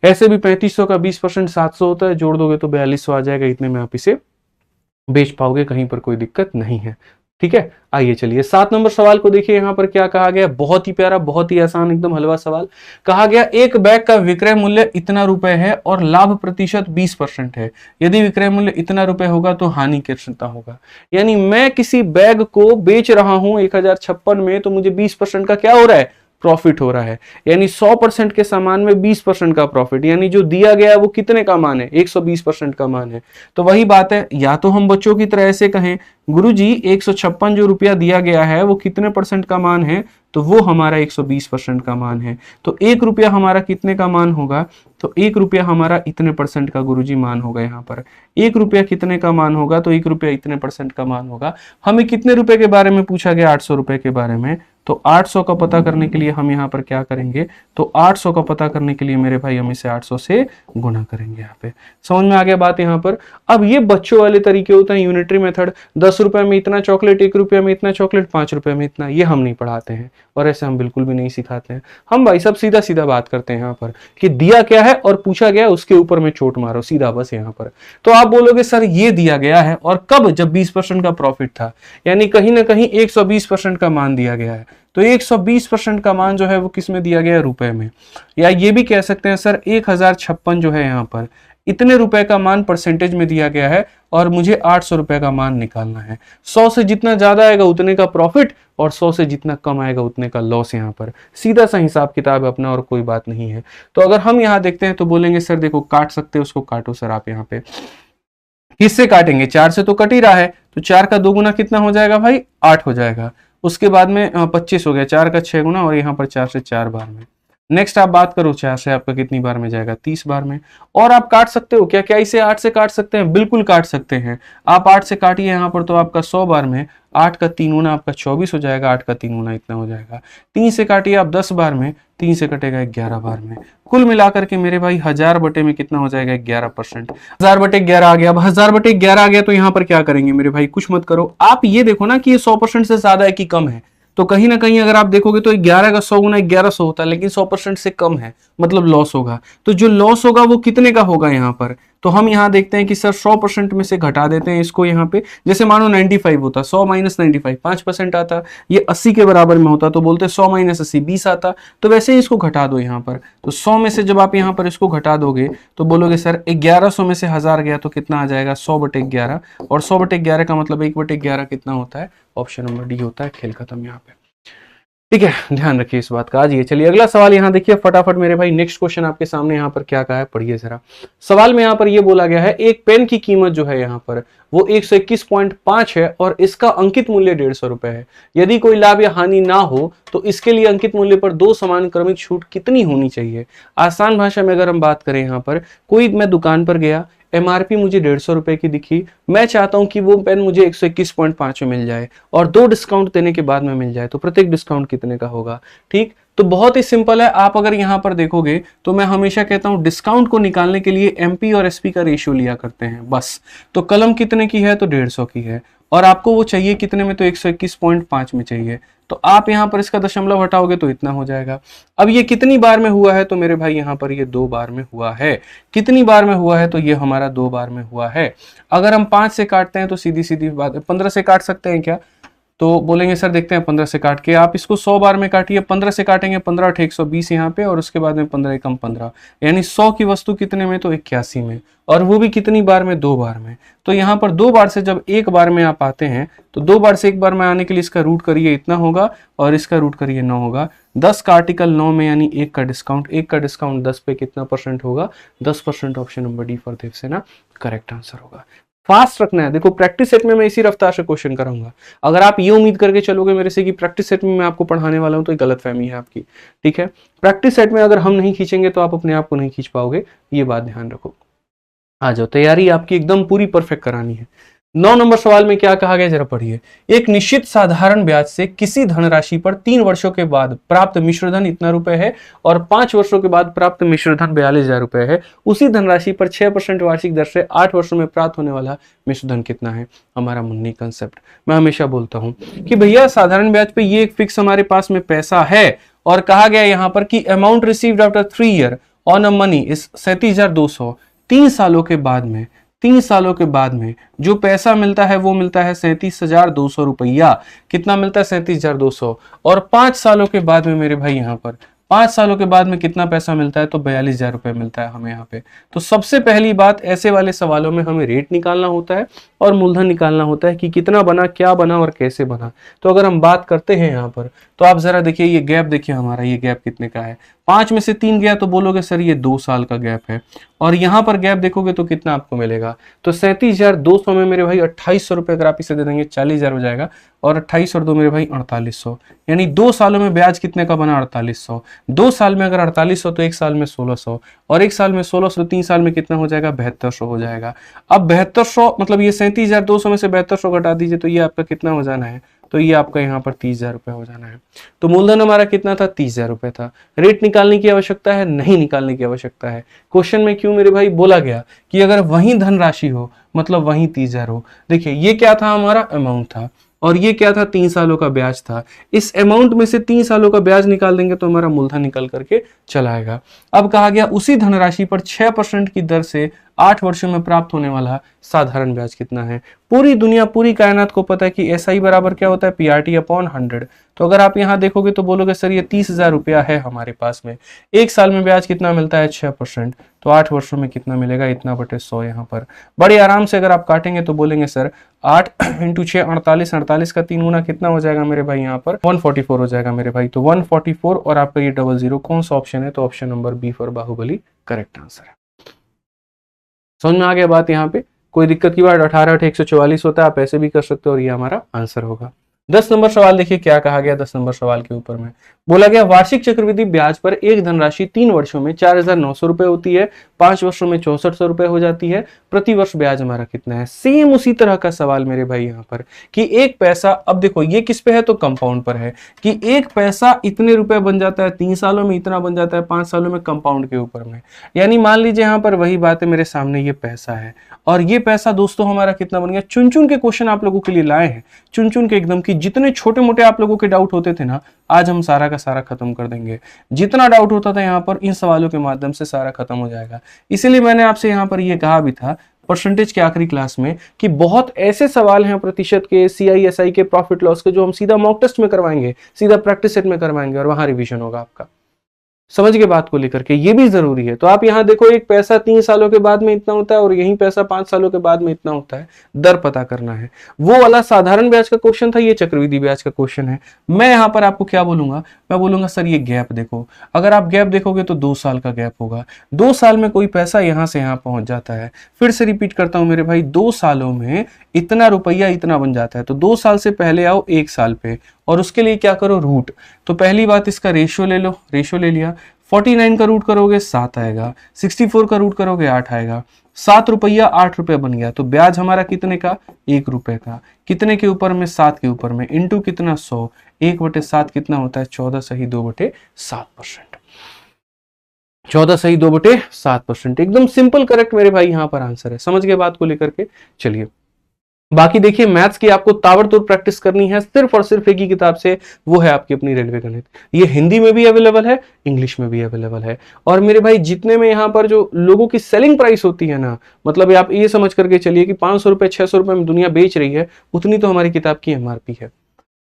Speaker 1: ऐसे भी 3500 का 20% 700 होता है, जोड़ दोगे तो 4200 आ जाएगा, इतने में आप इसे बेच पाओगे, कहीं पर कोई दिक्कत नहीं है। ठीक है, आइए चलिए 7 नंबर सवाल को देखिए। यहाँ पर क्या कहा गया, बहुत ही प्यारा, बहुत ही आसान, एकदम हलवा सवाल। कहा गया एक बैग का विक्रय मूल्य इतना रुपए है और लाभ प्रतिशत 20% है, यदि विक्रय मूल्य इतना रुपए होगा तो हानि कितना होगा। यानी मैं किसी बैग को बेच रहा हूं 1056 में, तो मुझे 20% का क्या हो रहा है, प्रॉफिट हो रहा है। यानी 100% के सामान में 20% का प्रॉफिट, यानी जो दिया गया है वो कितने का मान है, 120% का मान है। तो वही बात है, या तो हम बच्चों की तरह ऐसे कहें गुरुजी 156 जो रुपया दिया गया है वो कितने परसेंट का मान है, तो वो हमारा 120% का मान है। तो 1 रुपया हमारा कितने का मान होगा, तो 1 रुपया हमारा इतने परसेंट का गुरुजी मान होगा। यहाँ पर 1 रुपया कितने का मान होगा, तो 1 रुपया इतने परसेंट का मान होगा। हमें कितने रुपए के बारे में पूछा गया, 800 रुपए के बारे में। तो 800 का पता करने के लिए हम यहाँ पर क्या करेंगे, तो 800 का पता करने के लिए मेरे भाई हम इसे 800 से गुना करेंगे। यहाँ पे समझ में आ गया बात यहाँ पर। अब ये बच्चों वाले तरीके होते हैं, यूनिटरी मेथड, 10 रुपए में इतना चॉकलेट, 1 रुपया में इतना चॉकलेट, 5 रुपए में इतना, ये हम नहीं पढ़ाते हैं और ऐसे हम बिल्कुल भी नहीं सिखाते हैं। हम भाई सब सीधा सीधा बात करते हैं यहाँ पर कि दिया क्या है और पूछा गया उसके ऊपर में चोट मारो सीधा, बस यहाँ पर। तो आप बोलोगे सर ये दिया गया है और कब, जब 20% का प्रॉफिट था, यानी कहीं ना कहीं 120% का मान दिया गया है। तो 120% का मान जो है वो किस में दिया गया है, रुपए में। या ये भी कह सकते हैं सर 1056 जो है यहाँ पर इतने रुपए का मान परसेंटेज में दिया गया है और मुझे 800 रुपए का मान निकालना है। 100 से जितना ज्यादा आएगा उतने का प्रॉफिट और 100 से जितना कम आएगा उतने का लॉस। यहाँ पर सीधा सा हिसाब किताब है अपना और कोई बात नहीं है। तो अगर हम यहाँ देखते हैं तो बोलेंगे सर देखो काट सकते हो, उसको काटो सर आप। यहाँ पे किससे काटेंगे, 4 से तो कट ही रहा है, तो 4 का 2 गुना कितना हो जाएगा भाई, 8 हो जाएगा। उसके बाद में 25 हो गया, 4 का 6 गुना और यहाँ पर 4 से 4 बार में। नेक्स्ट आप बात करो 4 से आपका कितनी बार में जाएगा, 30 बार में। और आप काट सकते हो क्या, क्या इसे 8 से काट सकते हैं, बिल्कुल काट सकते हैं। आप 8 से काटिए यहाँ पर तो आपका 100 बार में 8 का 3 गुना आपका 24 हो जाएगा, 8 का 3 गुना इतना हो जाएगा। 3 से काटिए आप 10 बार में, 3 से कटेगा 11 बार में। कुल मिलाकर के मेरे भाई 1000 बटे में कितना हो जाएगा, 11%। 1000 बटे 11 आ गया। अब 1000 बटे 11 आ गया तो यहाँ पर क्या करेंगे मेरे भाई, कुछ मत करो। आप ये देखो ना कि ये 100% से ज्यादा है कि कम है। तो कहीं ना कहीं अगर आप देखोगे तो 11 का 100 गुना 1100 होता है, लेकिन 100% से कम है, मतलब लॉस होगा। तो जो लॉस होगा वो कितने का होगा यहाँ पर, तो हम यहाँ देखते हैं कि सर 100% में से घटा देते हैं इसको। यहाँ पे जैसे मानो 95 होता, 100 माइनस 95 5% आता, ये 80 के बराबर में होता तो बोलते 100 माइनस 80 20 आता। तो वैसे ही इसको घटा दो यहाँ पर। तो 100 में से जब आप यहाँ पर इसको घटा दोगे तो बोलोगे सर 1100 में से 1000 गया तो कितना आ जाएगा, 100 बटे 11। और 100 बटे 11 का मतलब 1 बटे 11 कितना होता है, ऑप्शन नंबर डी होता है। खेल खत्म यहाँ पे, ठीक है, ध्यान रखिए इस बात का। आज ये चलिए अगला सवाल यहाँ देखिए फटाफट मेरे भाई। नेक्स्ट क्वेश्चन आपके सामने यहाँ पर क्या कहा है, पढ़िए जरा। सवाल में यहाँ पर ये बोला गया है एक पेन की कीमत जो है यहाँ पर वो 121.5 है और इसका अंकित मूल्य 150 रुपए है। यदि कोई लाभ या हानि ना हो तो इसके लिए अंकित मूल्य पर 2 समान क्रमिक छूट कितनी होनी चाहिए। आसान भाषा में अगर हम बात करें यहाँ पर, कोई मैं दुकान पर गया, एमआरपी मुझे 150 रुपए की दिखी, मैं चाहता हूं कि वो पेन मुझे 121.5 में मिल जाए और 2 डिस्काउंट देने के बाद में मिल जाए, तो प्रत्येक डिस्काउंट कितने का होगा। ठीक, तो बहुत ही सिंपल है। आप अगर यहां पर देखोगे तो मैं हमेशा कहता हूं डिस्काउंट को निकालने के लिए एमपी और एसपी का रेशियो लिया करते हैं बस। तो कलम कितने की है, तो 150 की है और आपको वो चाहिए कितने में, तो 121.5 में चाहिए। तो आप यहां पर इसका दशमलव हटाओगे तो इतना हो जाएगा। अब ये कितनी बार में हुआ है, तो मेरे भाई यहां पर ये 2 बार में हुआ है। कितनी बार में हुआ है, तो ये हमारा 2 बार में हुआ है। अगर हम 5 से काटते हैं तो सीधी सीधी बात है, 15 से काट सकते हैं क्या, तो बोलेंगे सर देखते हैं 15 से काट के, आप इसको 100 बार में काटिए, 15 से काटेंगे 15 8 120 यहाँ पे, और उसके बाद में 15 एकम 15, यानी 100 की वस्तु कितने में, तो 81 में, और वो भी कितनी बार में, 2 बार में। तो यहाँ पर 2 बार से जब 1 बार में आप आते हैं तो 2 बार से 1 बार में आने के लिए इसका रूट करिए इतना होगा, और इसका रूट करिए 9 होगा। 10 का आर्टिकल 9 में, यानी 1 का डिस्काउंट, 1 का डिस्काउंट 10 पे कितना परसेंट होगा, 10%। Option number D for Devasena correct answer होगा। फास्ट रखना है, देखो प्रैक्टिस सेट में मैं इसी रफ्तार से क्वेश्चन कराऊंगा। अगर आप ये उम्मीद करके चलोगे मेरे से कि प्रैक्टिस सेट में मैं आपको पढ़ाने वाला हूं, तो गलत फहमी है आपकी, ठीक है। प्रैक्टिस सेट में अगर हम नहीं खींचेंगे तो आप अपने आप को नहीं खींच पाओगे, ये बात ध्यान रखो। आ जाओ, तैयारी आपकी एकदम पूरी परफेक्ट करानी है। 9 नंबर सवाल में क्या कहा गया, जरा पढ़िए। एक निश्चित साधारण ब्याज से किसी धनराशि पर 3 वर्षों के बाद प्राप्त मिश्रधन इतना रुपए है, और 5 वर्षों के बाद प्राप्त मिश्रधन 42,000 रुपए है। उसी धनराशि पर 6% वार्षिक दर से 8 वर्षों में प्राप्त होने वाला मिश्रधन कितना है। हमारा मुन्नी कंसेप्ट मैं हमेशा बोलता हूं कि भैया साधारण ब्याज पे ये एक फिक्स हमारे पास में पैसा है, और कहा गया यहां पर कि amount received after 3 year on a money is 37,200। 3 सालों के बाद में, 3 सालों के बाद में जो पैसा मिलता है वो मिलता है 37,200 रुपया। कितना मिलता है, 37,200। और 5 सालों के बाद में मेरे भाई यहाँ पर 5 सालों के बाद में कितना पैसा मिलता है, तो 42,000 रुपये मिलता है हमें यहाँ पे। तो सबसे पहली बात, ऐसे वाले सवालों में हमें रेट निकालना होता है और मूलधन निकालना होता है कि कितना बना, क्या बना और कैसे बना। तो अगर हम बात करते हैं यहाँ पर, तो आप जरा देखिए ये गैप देखिए हमारा, ये गैप कितने का है, 5 में से 3 गया तो बोलोगे सर ये 2 साल का गैप है। और यहाँ पर गैप देखोगे तो कितना आपको मिलेगा, तो 37,200 में मेरे भाई 2,800 रुपये अगर आप इसे दे देंगे 40,000 हो जाएगा, और 28 और 2 मेरे भाई 4,800, यानी 2 सालों में ब्याज कितने का बना, 4,800। 2 साल में अगर 4,800 तो 1 साल में 1,600, और 1 साल में 1,600, 3 साल में कितना हो जाएगा, 7,200 हो जाएगा। अब 7,200 मतलब ये 37,200 में से 7,200 घटा दीजिए, तो ये आपका कितना हो जाना है, तो ये आपका यहाँ पर 30,000 रुपये हो जाना है। तो मूलधन हमारा कितना था, 30,000 रुपये था। रेट निकालने की आवश्यकता है, नहीं निकालने की आवश्यकता है। क्वेश्चन में क्यों मेरे भाई बोला गया कि अगर वही धनराशि हो, मतलब वही 30,000 हो। देखिए ये क्या था, हमारा अमाउंट था, और ये क्या था, 3 सालों का ब्याज था। इस अमाउंट में से 3 सालों का ब्याज निकाल देंगे तो हमारा मूलधन निकल करके चला आएगा। अब कहा गया उसी धनराशि पर 6% की दर से 8 वर्षों में प्राप्त होने वाला साधारण ब्याज कितना है। पूरी दुनिया, पूरी कायनात को पता है कि SI बराबर क्या होता है, PRT अपॉन 100। तो अगर आप यहाँ देखोगे तो बोलोगे सर ये 30,000 रुपया है हमारे पास में, 1 साल में ब्याज कितना मिलता है, 6%, तो 8 वर्षों में कितना मिलेगा, इतना बटे 100। यहाँ पर बड़े आराम से अगर आप काटेंगे तो बोलेंगे सर 8 × 6 48, 48 का 3 गुना कितना हो जाएगा मेरे भाई, यहाँ पर 144 हो जाएगा मेरे भाई। तो 144 और आपका ये 00 कौन सा ऑप्शन है, तो option number B for Baahubali correct answer है। समझ में आ गया बात, यहाँ पे कोई दिक्कत की बात। 18 × 144 होता है, आप ऐसे भी कर सकते हो, और ये हमारा आंसर होगा। 10 नंबर सवाल देखिए क्या कहा गया। 10 नंबर सवाल के ऊपर में बोला गया वार्षिक चक्रवृद्धि ब्याज पर एक धनराशि 3 वर्षों में 4,900 रुपए होती है, 5 वर्षों में 6,400 रुपए हो जाती है। प्रति वर्ष ब्याज हमारा कितना है। सेम उसी तरह का सवाल मेरे भाई यहाँ पर कि 1 पैसा, अब देखो ये किस पे है, तो कंपाउंड पर है कि 1 पैसा इतने रुपए बन जाता है, 3 सालों में इतना बन जाता है, 5 सालों में कंपाउंड के ऊपर में। यानी मान लीजिए यहाँ पर वही बात है, मेरे सामने ये पैसा है, और ये पैसा दोस्तों हमारा कितना बन गया। चुन चुन के क्वेश्चन आप लोगों के लिए लाए हैं, चुन चुन के एकदम की जितने छोटे मोटे आप लोगों के डाउट होते थे ना, आज हम सारा का सारा खत्म कर देंगे। जितना डाउट होता था यहाँ पर इन सवालों के माध्यम से सारा खत्म हो जाएगा। इसीलिए मैंने आपसे यहाँ पर ये कहा भी था परसेंटेज के आखिरी क्लास में कि बहुत ऐसे सवाल हैं प्रतिशत के, CISI के, प्रॉफिट लॉस के, जो हम सीधा मॉक टेस्ट में करवाएंगे, सीधा प्रैक्टिस सेट में करवाएंगे, और वहां रिवीजन होगा आपका। समझ के बात को लेकर के, ये भी जरूरी है। तो आप यहाँ देखो, एक पैसा 3 सालों के बाद में इतना होता है, और यही पैसा 5 सालों के बाद में इतना होता है। दर पता करना है। वो वाला साधारण ब्याज का क्वेश्चन था, ये चक्रवृद्धि ब्याज का क्वेश्चन है। मैं यहाँ पर आपको क्या बोलूंगा, मैं बोलूंगा सर ये गैप देखो। अगर आप गैप देखोगे तो 2 साल का गैप होगा। 2 साल में कोई पैसा यहाँ से यहाँ पहुंच जाता है। फिर से रिपीट करता हूं मेरे भाई, 2 सालों में इतना रुपया इतना बन जाता है। तो 2 साल से पहले आओ 1 साल पे, और उसके लिए क्या करो, रूट। तो पहली बात इसका रेशियो ले लो, रेशियो ले लिया। 49 का रूट करोगे 7 आएगा, 64 का रूट करोगे 8 आएगा। 7 रुपया 8 रुपये बन गया। तो ब्याज हमारा कितने का, 1 रुपए का। कितने के ऊपर में, 7 के ऊपर में, इंटू कितना 100, 1/7 कितना होता है, 14 सही 2/7%। 14 सही 2/7%। एकदम सिंपल करेक्ट मेरे भाई यहाँ पर आंसर है। समझ गए बात को लेकर के। चलिए बाकी देखिए, मैथ्स की आपको ताबड़तोड़ प्रैक्टिस करनी है सिर्फ और सिर्फ एक ही किताब से, वो है आपकी अपनी रेलवे गणित। ये हिंदी में भी अवेलेबल है, इंग्लिश में भी अवेलेबल है। और मेरे भाई जितने में यहाँ पर जो लोगों की सेलिंग प्राइस होती है ना, मतलब आप ये समझ करके चलिए कि 500 रुपए 600 रुपए में दुनिया बेच रही है, उतनी तो हमारी किताब की MRP है।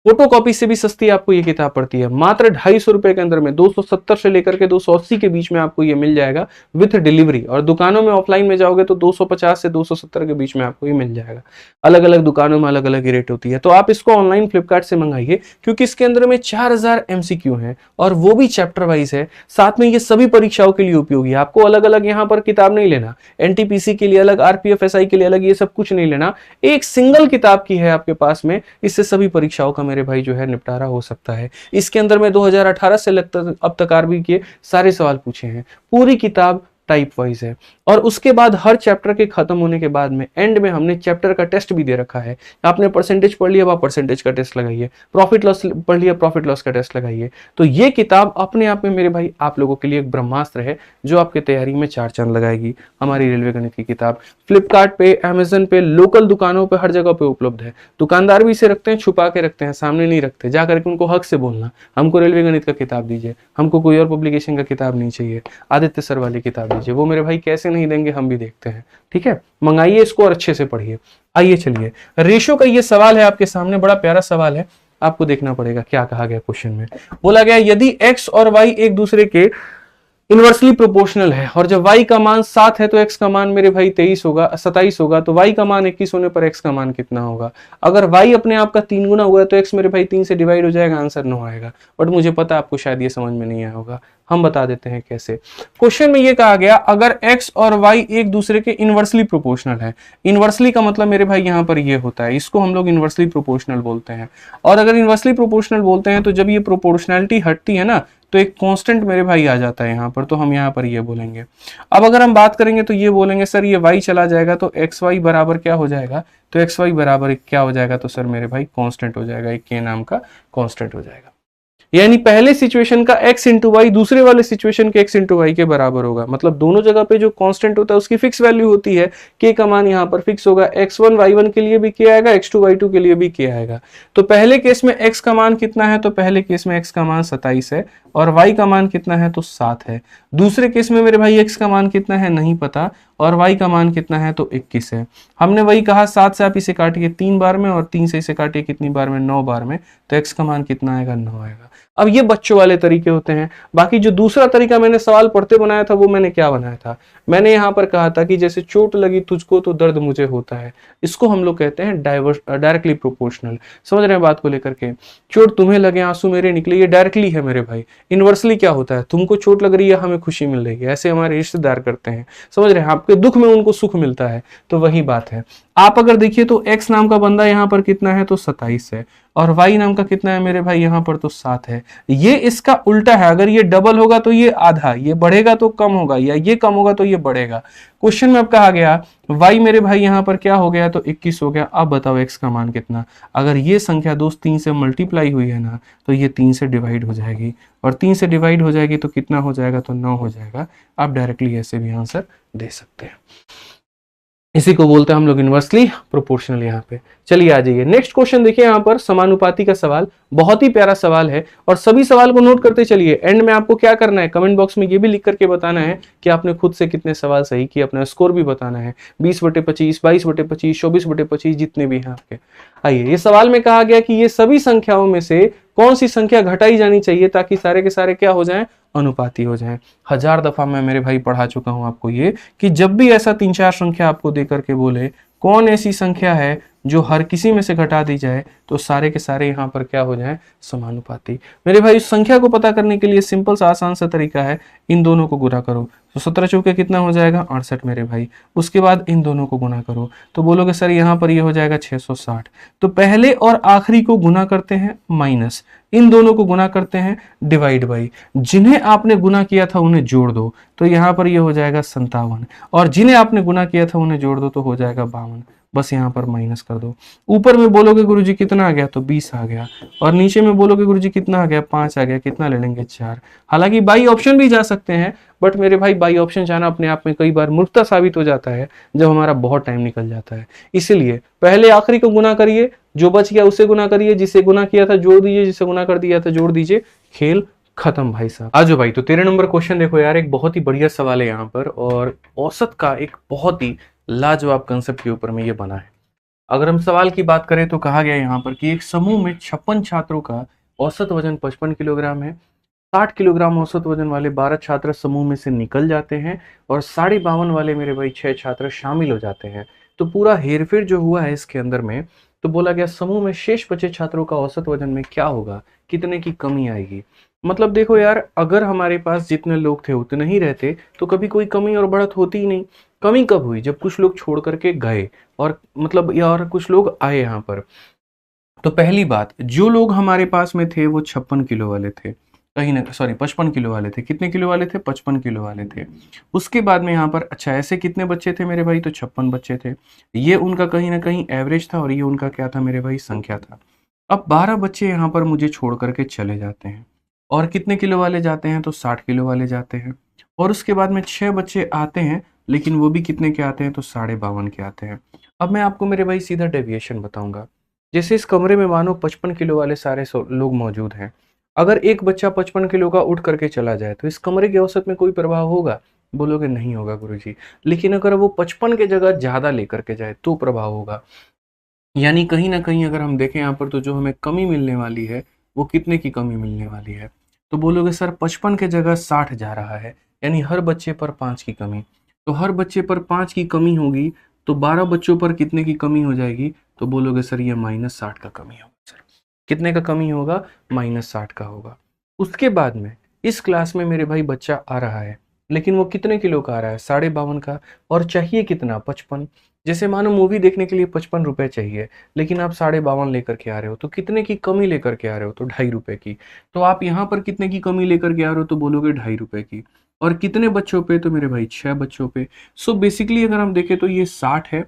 Speaker 1: फोटोकॉपी से भी सस्ती आपको ये किताब पड़ती है, मात्र 250 रुपए के अंदर में 270 से लेकर के 280 के बीच में आपको ये मिल जाएगा विथ डिलीवरी। और दुकानों में ऑफलाइन में जाओगे तो 250 से 270 के बीच में आपको ये मिल जाएगा। अलग अलग दुकानों में अलग अलग रेट होती है। तो आप इसको ऑनलाइन फ्लिपकार्ट से मंगाइए, क्योंकि इसके अंदर में 4000 MCQ है और वो भी चैप्टर वाइज है। साथ में ये सभी परीक्षाओं के लिए उपयोगी है। आपको अलग अलग यहाँ पर किताब नहीं लेना, NTPC के लिए अलग, RPF SI के लिए अलग, ये सब कुछ नहीं लेना। एक सिंगल किताब की है आपके पास में, इससे सभी परीक्षाओं का मेरे भाई जो है निपटारा हो सकता है। इसके अंदर में 2018 से अब तक आरबी के सारे सवाल पूछे हैं। पूरी किताब टाइप वाइज है। और उसके बाद हर चैप्टर के खत्म होने के बाद में एंड में हमने चैप्टर का टेस्ट भी दे रखा है। आपने परसेंटेज पढ़ लिया, आप परसेंटेज का टेस्ट लगाइए, प्रॉफिट लॉस पढ़ लिया, प्रॉफिट लॉस का टेस्ट लगाइए। तो ये किताब अपने आप में मेरे भाई आप लोगों के लिए एक ब्रह्मास्त्र है, जो आपकी तैयारी में 4 चांद लगाएगी। हमारी रेलवे गणित की किताब फ्लिपकार्ट पे, अमेजन पे, लोकल दुकानों पे, हर जगह पे उपलब्ध है। दुकानदार भी इसे रखते हैं, छुपा के रखते हैं, सामने नहीं रखते। जाकर के उनको हक से बोलना, हमको रेलवे गणित का किताब दीजिए, हमको कोई और पब्लिकेशन का किताब नहीं चाहिए, आदित्य सर वाली किताब दीजिए। वो मेरे भाई कैसे नहीं देंगे, हम भी देखते हैं। ठीक है, मंगाइए इसको और अच्छे से पढ़िए। आइए चलिए, रेशो का ये सवाल है आपके सामने, बड़ा प्यारा सवाल है। आपको देखना पड़ेगा क्या कहा गया क्वेश्चन में। बोला गया यदि x और y एक दूसरे के इनवर्सली प्रोपोर्शनल है और जब y का मान 7 है तो x का मान मेरे भाई 27 होगा। तो y का मान 21 होने पर x का मान कितना होगा? अगर y अपने आप का 3 गुना हुआ है तो x मेरे भाई 3 से डिवाइड हो जाएगा, आंसर 9 आएगा। बट मुझे पता आपको शायद ये समझ में नहीं आया होगा, हम बता देते हैं कैसे। क्वेश्चन में ये कहा गया अगर x और y एक दूसरे के इनवर्सली प्रोपोर्शनल है। इनवर्सली का मतलब मेरे भाई यहाँ पर ये होता है, इसको हम लोग इनवर्सली प्रोपोर्शनल बोलते हैं। और अगर इनवर्सली प्रोपोर्शनल बोलते हैं तो जब ये प्रोपोर्शनैलिटी हटती है ना, तो एक कांस्टेंट मेरे भाई आ जाता है यहाँ पर, तो हम यहाँ पर ये बोलेंगे। अब अगर हम बात करेंगे तो ये बोलेंगे सर ये y चला जाएगा तो xy बराबर क्या हो जाएगा? तो xy बराबर क्या हो जाएगा? तो सर मेरे भाई कांस्टेंट हो जाएगा, एक k नाम का कांस्टेंट हो जाएगा। यानी पहले सिचुएशन का x इंटू वाई दूसरे वाले सिचुएशन के x इंटू वाई के बराबर होगा। मतलब दोनों जगह पे जो कांस्टेंट होता है उसकी फिक्स वैल्यू होती है, k का मान यहाँ पर फिक्स होगा। x1 y1 के लिए भी k आएगा, x2 y2 के लिए भी k आएगा। तो पहले केस में x का मान कितना है? तो पहले केस में x का मान 27 है और y का मान कितना है? तो 7 है। दूसरे केस में मेरे भाई x का मान कितना है नहीं पता और y का मान कितना है? तो 21 है। हमने वही कहा 7 से आप इसे काटिए 3 बार में और 3 से इसे काटिए कितनी बार में? 9 बार में। तो x का मान कितना आएगा? 9 आएगा। अब ये बच्चों वाले तरीके होते हैं। बाकी जो दूसरा तरीका मैंने सवाल पढ़ते बनाया था वो मैंने क्या बनाया था? मैंने यहाँ पर कहा था कि जैसे चोट लगी तुझको तो दर्द मुझे होता है। इसको हम लोग कहते हैं डायरेक्टली प्रोपोर्शनल। समझ रहे हैं बात को लेकर के? चोट तुम्हें लगे आंसू मेरे निकले, ये डायरेक्टली है मेरे भाई। इनवर्सली क्या होता है? तुमको चोट लग रही है, हमें खुशी मिल रही है। ऐसे हमारे रिश्तेदार करते हैं, समझ रहे हैं? आपके दुख में उनको सुख मिलता है, तो वही बात है। आप अगर देखिए तो x नाम का बंदा यहाँ पर कितना है? तो 27 है। और y नाम का कितना है मेरे भाई? यहाँ पर तो 7 है। ये इसका उल्टा है, अगर ये डबल होगा तो ये आधा, ये बढ़ेगा तो कम होगा, या ये कम होगा तो ये बढ़ेगा। क्वेश्चन में अब कहा गया y मेरे भाई यहाँ पर क्या हो गया? तो 21 हो गया। अब बताओ x का मान कितना? अगर ये संख्या दोस्त 3 से मल्टीप्लाई हुई है ना, तो ये 3 से डिवाइड हो जाएगी और 3 से डिवाइड हो जाएगी तो कितना हो जाएगा? तो 9 हो जाएगा। आप डायरेक्टली ऐसे भी आंसर दे सकते हैं। इसी को बोलते हैं हम लोग इनवर्सली प्रोपोर्शनल। यहाँ पे चलिए आ जाइए नेक्स्ट क्वेश्चन देखिए। यहाँ पर समानुपाती का सवाल, बहुत ही प्यारा सवाल है और सभी सवाल को नोट करते चलिए। एंड में आपको क्या करना है? कमेंट बॉक्स में ये भी लिख करके बताना है कि आपने खुद से कितने सवाल सही किए, अपना स्कोर भी बताना है। 20/25, 22/25, 24/25, जितने भी हैं आपके। आइए, ये सवाल में कहा गया कि ये सभी संख्याओं में से कौन सी संख्या घटाई जानी चाहिए ताकि सारे के सारे क्या हो जाएं? अनुपाती हो जाएं। 1000 दफा मैं मेरे भाई पढ़ा चुका हूं आपको ये, कि जब भी ऐसा 3-4 संख्या आपको दे करके बोले कौन ऐसी संख्या है जो हर किसी में से घटा दी जाए तो सारे के सारे यहाँ पर क्या हो जाए? समानुपाती। मेरे भाई उस संख्या को पता करने के लिए सिंपल सा आसान सा तरीका है, इन दोनों को गुणा करो। तो 17 चौके कितना हो जाएगा? 68 मेरे भाई। उसके बाद इन दोनों को गुणा करो तो बोलोगे सर यहाँ पर ये हो जाएगा 660। तो पहले और आखिरी को गुणा करते हैं माइनस, इन दोनों को गुणा करते हैं डिवाइड बाई। जिन्हें आपने गुणा किया था उन्हें जोड़ दो तो यहाँ पर ये हो जाएगा 57 और जिन्हें आपने गुणा किया था उन्हें जोड़ दो तो हो जाएगा 52। बस यहाँ पर माइनस कर दो। ऊपर में बोलोगे गुरुजी कितना आ गया? तो 20 आ गया। और नीचे में बोलोगे गुरुजी कितना आ गया? 5 आ गया। कितना ले लेंगे? 4। हालांकि बाई ऑप्शन भी जा सकते हैं, बट मेरे भाई बाई ऑप्शन जाना अपने आप में कई बार मूर्खता साबित हो जाता है जब हमारा बहुत टाइम निकल जाता है। इसीलिए पहले आखिरी को गुना करिए, जो बच गया उसे गुना करिए, जिसे गुना किया था जोड़ दीजिए, जिसे गुना कर दिया था जोड़ दीजिए, खेल खत्म भाई साहब। आजो भाई, तो 13 नंबर क्वेश्चन देखो यार, एक बहुत ही बढ़िया सवाल है यहाँ पर और औसत का एक बहुत ही लाजवाब कंसेप्ट के ऊपर में ये बना है। अगर हम सवाल की बात करें तो कहा गया यहाँ पर कि एक समूह में 56 छात्रों का औसत वजन 55 किलोग्राम है। 60 किलोग्राम औसत वजन वाले 12 छात्र समूह में से निकल जाते हैं और 52.5 वाले मेरे भाई 6 छात्र शामिल हो जाते हैं। तो पूरा हेरफेर जो हुआ है इसके अंदर में, तो बोला गया समूह में शेष बचे छात्रों का औसत वजन में क्या होगा, कितने की कमी आएगी। मतलब देखो यार, अगर हमारे पास जितने लोग थे उतने ही रहते तो कभी कोई कमी और बढ़त होती ही नहीं। कमी कब हुई, जब कुछ लोग छोड़ करके गए और मतलब या और कुछ लोग आए यहाँ पर। तो पहली बात, जो लोग हमारे पास में थे वो 56 किलो वाले थे, कहीं ना सॉरी 55 किलो वाले थे। कितने किलो वाले थे, 55 किलो वाले थे। उसके बाद में यहाँ पर अच्छा ऐसे कितने बच्चे थे मेरे भाई, तो 56 बच्चे थे। ये उनका कहीं ना कहीं एवरेज था और ये उनका क्या था मेरे भाई, संख्या था। अब 12 बच्चे यहाँ पर मुझे छोड़ करके चले जाते हैं और कितने किलो वाले जाते हैं, तो 60 किलो वाले जाते हैं। और उसके बाद में 6 बच्चे आते हैं, लेकिन वो भी कितने के आते हैं, तो 52.5 के आते हैं। अब मैं आपको मेरे भाई सीधा डेविएशन बताऊंगा। जैसे इस कमरे में मानो 55 किलो वाले सारे लोग मौजूद हैं। अगर एक बच्चा 55 किलो का उठ करके चला जाए तो इस कमरे के औसत में कोई प्रभाव होगा, बोलोगे नहीं होगा गुरुजी। लेकिन अगर वो 55 के जगह ज्यादा लेकर के जाए तो प्रभाव होगा। यानी कहीं ना कहीं अगर हम देखें यहाँ पर, तो जो हमें कमी मिलने वाली है वो कितने की कमी मिलने वाली है, तो बोलोगे सर 55 के जगह 60 जा रहा है, यानी हर बच्चे पर 5 की कमी। तो हर बच्चे पर 5 की कमी होगी, तो 12 बच्चों पर कितने की कमी हो जाएगी, तो बोलोगे सर ये -60 का कमी होगा। सर कितने का कमी होगा, -60 का होगा। उसके बाद में इस क्लास में मेरे भाई बच्चा आ रहा है, लेकिन वो कितने किलो का आ रहा है, 52.5 का, और चाहिए कितना, 55। जैसे मानो मूवी देखने के लिए 55 रुपए चाहिए, लेकिन आप 52.5 लेकर के आ रहे हो, तो कितने की कमी लेकर के आ रहे हो, तो 2.5 रुपए की। तो आप यहाँ पर कितने की कमी लेकर के आ रहे हो, तो बोलोगे 2.5 रुपए की। और कितने बच्चों पे, तो मेरे भाई 6 बच्चों पे। सो बेसिकली अगर हम देखें तो ये 60 है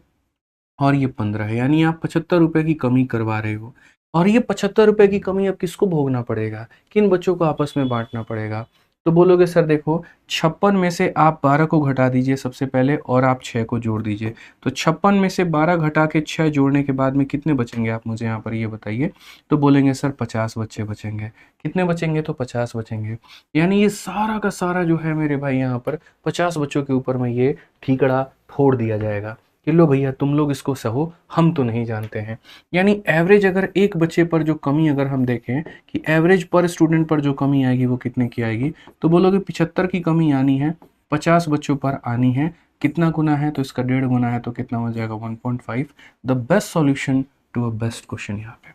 Speaker 1: और ये 15 है, यानी आप 75 रुपए की कमी करवा रहे हो। और ये 75 रुपए की कमी अब किसको भोगना पड़ेगा, किन बच्चों को आपस में बांटना पड़ेगा। तो बोलोगे सर देखो, 56 में से आप 12 को घटा दीजिए सबसे पहले और आप 6 को जोड़ दीजिए। तो 56 में से 12 घटा के 6 जोड़ने के बाद में कितने बचेंगे, आप मुझे यहाँ पर ये बताइए। तो बोलेंगे सर 50 बच्चे बचेंगे। कितने बचेंगे, तो 50 बचेंगे। यानी ये सारा का सारा जो है मेरे भाई यहाँ पर 50 बच्चों के ऊपर में ये ठीकड़ा फोड़ दिया जाएगा कि लो भैया तुम लोग इसको सहो, हम तो नहीं जानते हैं। यानी एवरेज अगर एक बच्चे पर जो कमी अगर हम देखें कि एवरेज पर स्टूडेंट पर जो कमी आएगी वो कितने की आएगी, तो बोलोगे 75 की कमी आनी है, 50 बच्चों पर आनी है। कितना गुना है, तो इसका 1.5 गुना है, तो कितना हो जाएगा 1.5। The best solution to a best question. यहाँ पे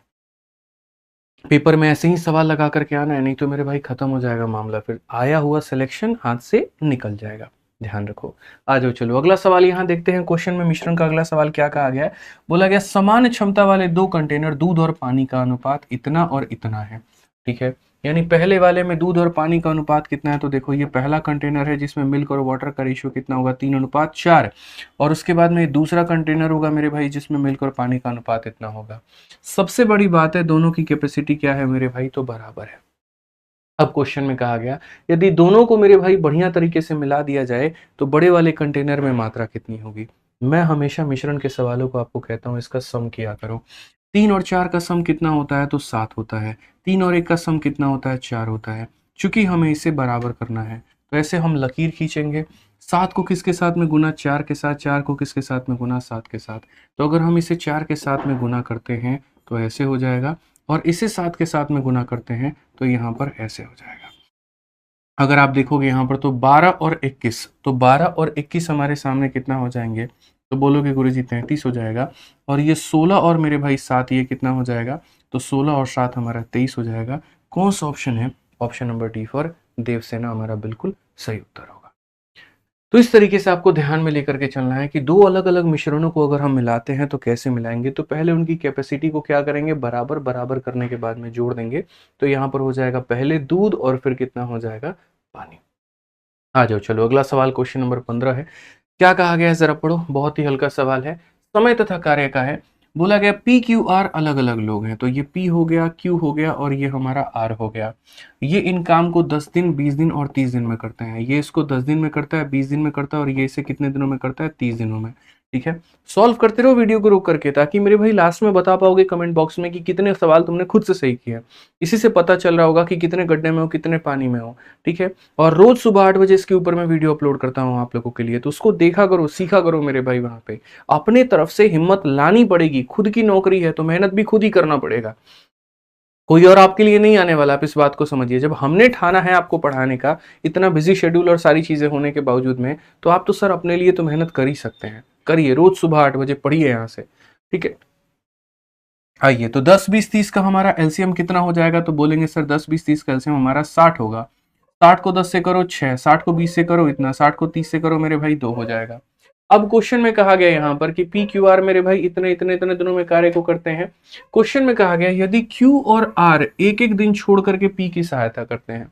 Speaker 1: पेपर में ऐसे ही सवाल लगा करके आना है, नहीं तो मेरे भाई खत्म हो जाएगा मामला, फिर आया हुआ सिलेक्शन हाथ से निकल जाएगा। ध्यान रखो। आ जाओ चलो अगला सवाल यहाँ देखते हैं। क्वेश्चन में मिश्रण का अगला सवाल क्या कहा गया है, बोला गया समान क्षमता वाले 2 कंटेनर दूध और पानी का अनुपात इतना और इतना है। ठीक है, यानी पहले वाले में दूध और पानी का अनुपात कितना है, तो देखो ये पहला कंटेनर है जिसमें मिल्क और वाटर का रेशियो कितना होगा, 3:4। और उसके बाद में दूसरा कंटेनर होगा मेरे भाई जिसमें मिल्क और पानी का अनुपात इतना होगा। सबसे बड़ी बात है दोनों की कैपेसिटी क्या है मेरे भाई, तो बराबर है। अब क्वेश्चन में कहा गया यदि दोनों को मेरे भाई बढ़िया तरीके से मिला दिया जाए तो बड़े वाले कंटेनर में मात्रा कितनी होगी। मैं हमेशा मिश्रण के सवालों को आपको कहता हूं इसका सम किया करो। 3 और 4 का सम कितना होता है, तो 7 होता है। 3 और 1 का सम कितना होता है, 4 होता है। चूंकि हमें इसे बराबर करना है तो ऐसे हम लकीर खींचेंगे। 7 को किसके साथ में गुना, 4 के साथ। 4 को किसके साथ में गुना, 7 के साथ। तो अगर हम इसे 4 के साथ में गुना करते हैं तो ऐसे हो जाएगा, और इसे 7 के साथ में गुना करते हैं तो यहाँ पर ऐसे हो जाएगा। अगर आप देखोगे यहाँ पर तो 12 और 21, तो 12 और 21 हमारे सामने कितना हो जाएंगे, तो बोलोगे गुरुजी 33 हो जाएगा। और ये 16 और मेरे भाई 7 ये कितना हो जाएगा, तो 16 और 7 हमारा 23 हो जाएगा। कौन सा ऑप्शन है, option number D for Devasena हमारा बिल्कुल सही उत्तर होगा। तो इस तरीके से आपको ध्यान में लेकर के चलना है कि दो अलग अलग मिश्रणों को अगर हम मिलाते हैं तो कैसे मिलाएंगे। तो पहले उनकी कैपेसिटी को क्या करेंगे, बराबर बराबर करने के बाद में जोड़ देंगे। तो यहाँ पर हो जाएगा पहले दूध और फिर कितना हो जाएगा, पानी। आ जाओ चलो अगला सवाल क्वेश्चन नंबर 15 है। क्या कहा गया है जरा पढ़ो, बहुत ही हल्का सवाल है, समय तथा कार्य का है। बोला गया पी क्यू आर अलग अलग लोग हैं, तो ये पी हो गया, क्यू हो गया और ये हमारा आर हो गया। ये इन काम को 10 दिन 20 दिन और 30 दिन में करते हैं। ये इसको 10 दिन में करता है, 20 दिन में करता है, और ये इसे कितने दिनों में करता है, 30 दिनों में। ठीक है, सॉल्व करते रहो वीडियो को रोक करके, ताकि मेरे भाई लास्ट में बता पाओगे कमेंट बॉक्स में कि कितने सवाल तुमने खुद से सही किए। इसी से पता चल रहा होगा कि कितने गड्ढे में हो, कितने पानी में हो। ठीक है, और रोज सुबह 8 बजे इसके ऊपर मैं वीडियो अपलोड करता हूँ आप लोगों के लिए, तो उसको देखा करो, सीखा करो मेरे भाई। वहां पे अपने तरफ से हिम्मत लानी पड़ेगी, खुद की नौकरी है तो मेहनत भी खुद ही करना पड़ेगा, कोई और आपके लिए नहीं आने वाला। आप इस बात को समझिए, जब हमने ठाना है आपको पढ़ाने का, इतना बिजी शेड्यूल और सारी चीजें होने के बावजूद में, तो आप तो सर अपने लिए तो मेहनत कर ही सकते हैं। करिए, रोज सुबह 8 बजे पढ़िए यहाँ से। ठीक है, आइए, तो 10 20 30 का हमारा एलसीएम कितना हो जाएगा, तो बोलेंगे सर 10 20 30 का एलसीएम हमारा 60 होगा। 60 को 10 से करो 6, 60 को 20 से करो इतना, 60 को 30 से करो मेरे भाई 2 हो जाएगा। अब क्वेश्चन में कहा गया यहाँ पर कि पी क्यू आर मेरे भाई इतने इतने इतने दिनों में कार्य को करते हैं। क्वेश्चन में कहा गया यदि क्यू और आर एक एक दिन छोड़ करके पी की सहायता करते हैं,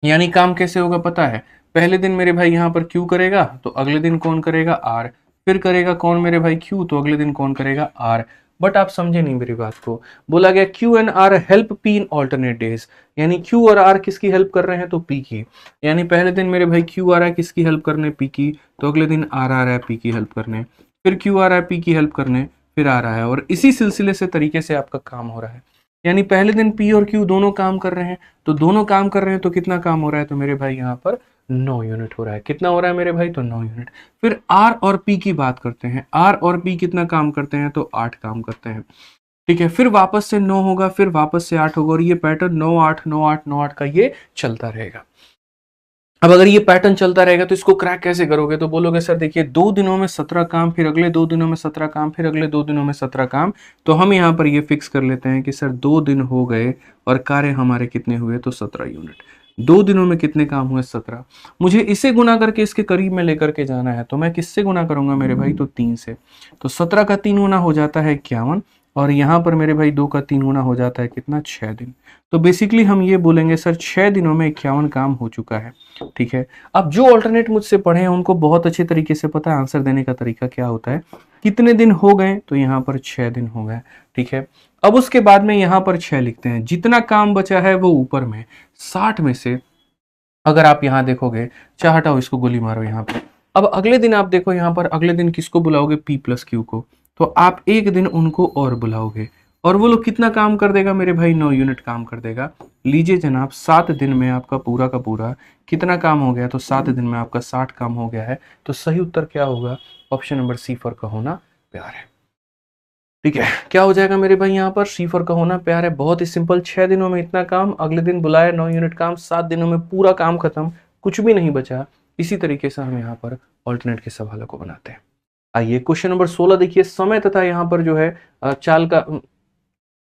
Speaker 1: यानी काम कैसे होगा पता है। पहले दिन मेरे भाई यहाँ पर क्यू करेगा, तो अगले दिन कौन करेगा, आर। फिर करेगा कौन मेरे भाई, क्यू, तो अगले दिन कौन करेगा, आर। बट आप समझे नहीं मेरी बात को। बोला गया Q and R help P in alternate days, यानी क्यू और आर किसकी हेल्प कर रहे हैं, तो पी की। यानी पहले दिन मेरे भाई क्यू आ रहा है किसकी हेल्प करने, पी की, तो अगले दिन आर आ रहा है पी की हेल्प करने, फिर क्यू आ रहा है पी की हेल्प करने, फिर आ रहा है, और इसी सिलसिले से तरीके से आपका काम हो रहा है। यानी पहले दिन पी और क्यू दोनों काम कर रहे हैं, तो दोनों काम कर रहे हैं तो कितना काम हो रहा है, तो मेरे भाई यहाँ पर 9 यूनिट हो रहा है। कितना हो रहा है मेरे भाई, तो 9 यूनिट। फिर आर और पी की बात करते हैं, आर और पी कितना काम करते हैं, तो 8 काम करते हैं। ठीक है, फिर वापस से 9 होगा, फिर वापस से 8 होगा, और ये पैटर्न 9 8 9 8 9 8 का ये चलता रहेगा। अब अगर ये पैटर्न चलता रहेगा तो इसको क्रैक कैसे करोगे, तो बोलोगे सर देखिए 2 दिनों में 17 काम, फिर अगले 2 दिनों में 17 काम, फिर अगले 2 दिनों में 17 काम। तो हम यहाँ पर ये फिक्स कर लेते हैं कि सर 2 दिन हो गए और कार्य हमारे कितने हुए, तो 17 यूनिट। 2 दिनों में कितने काम हुए, 17। मुझे इसे गुना करके इसके करीब में लेकर के जाना है, तो मैं किससे गुना करूंगा मेरे भाई, तो 3 से। तो 17 का 3 गुना हो जाता है 51, और यहाँ पर मेरे भाई 2 का 3 गुना हो जाता है कितना, 6 दिन। तो बेसिकली हम ये बोलेंगे सर 6 दिनों में 51 काम हो चुका है। ठीक है, अब जो ऑल्टरनेट मुझसे पढ़े हैं उनको बहुत अच्छे तरीके से पता है आंसर देने का तरीका क्या होता है। कितने दिन हो गए, तो यहाँ पर 6 दिन हो गए। ठीक है, अब उसके बाद में यहाँ पर 6 लिखते हैं, जितना काम बचा है वो ऊपर में 60 में से अगर आप यहाँ देखोगे, चाहे हटाओ इसको, गोली मारो यहाँ पे। अब अगले दिन आप देखो यहाँ पर, अगले दिन किसको बुलाओगे, पी प्लस क्यू को, तो आप एक दिन उनको और बुलाओगे, और वो लोग कितना काम कर देगा मेरे भाई, 9 यूनिट काम कर देगा। लीजिए जनाब, 7 दिन में आपका पूरा का पूरा कितना काम हो गया, तो 7 दिन में आपका 60 काम हो गया है। तो सही उत्तर क्या होगा, ऑप्शन नंबर सी फॉर का होना प्यार है। ठीक है, क्या हो जाएगा मेरे भाई यहाँ पर, सी फॉर का होना प्यार है। बहुत ही सिंपल, 6 दिनों में इतना काम, अगले दिन बुलाया 9 यूनिट काम, 7 दिनों में पूरा काम खत्म, कुछ भी नहीं बचा। इसी तरीके से हम यहाँ पर ऑल्टरनेट के सवालों को बनाते हैं। आइए क्वेश्चन नंबर 16 देखिए, समय तथा यहाँ पर जो है चाल का,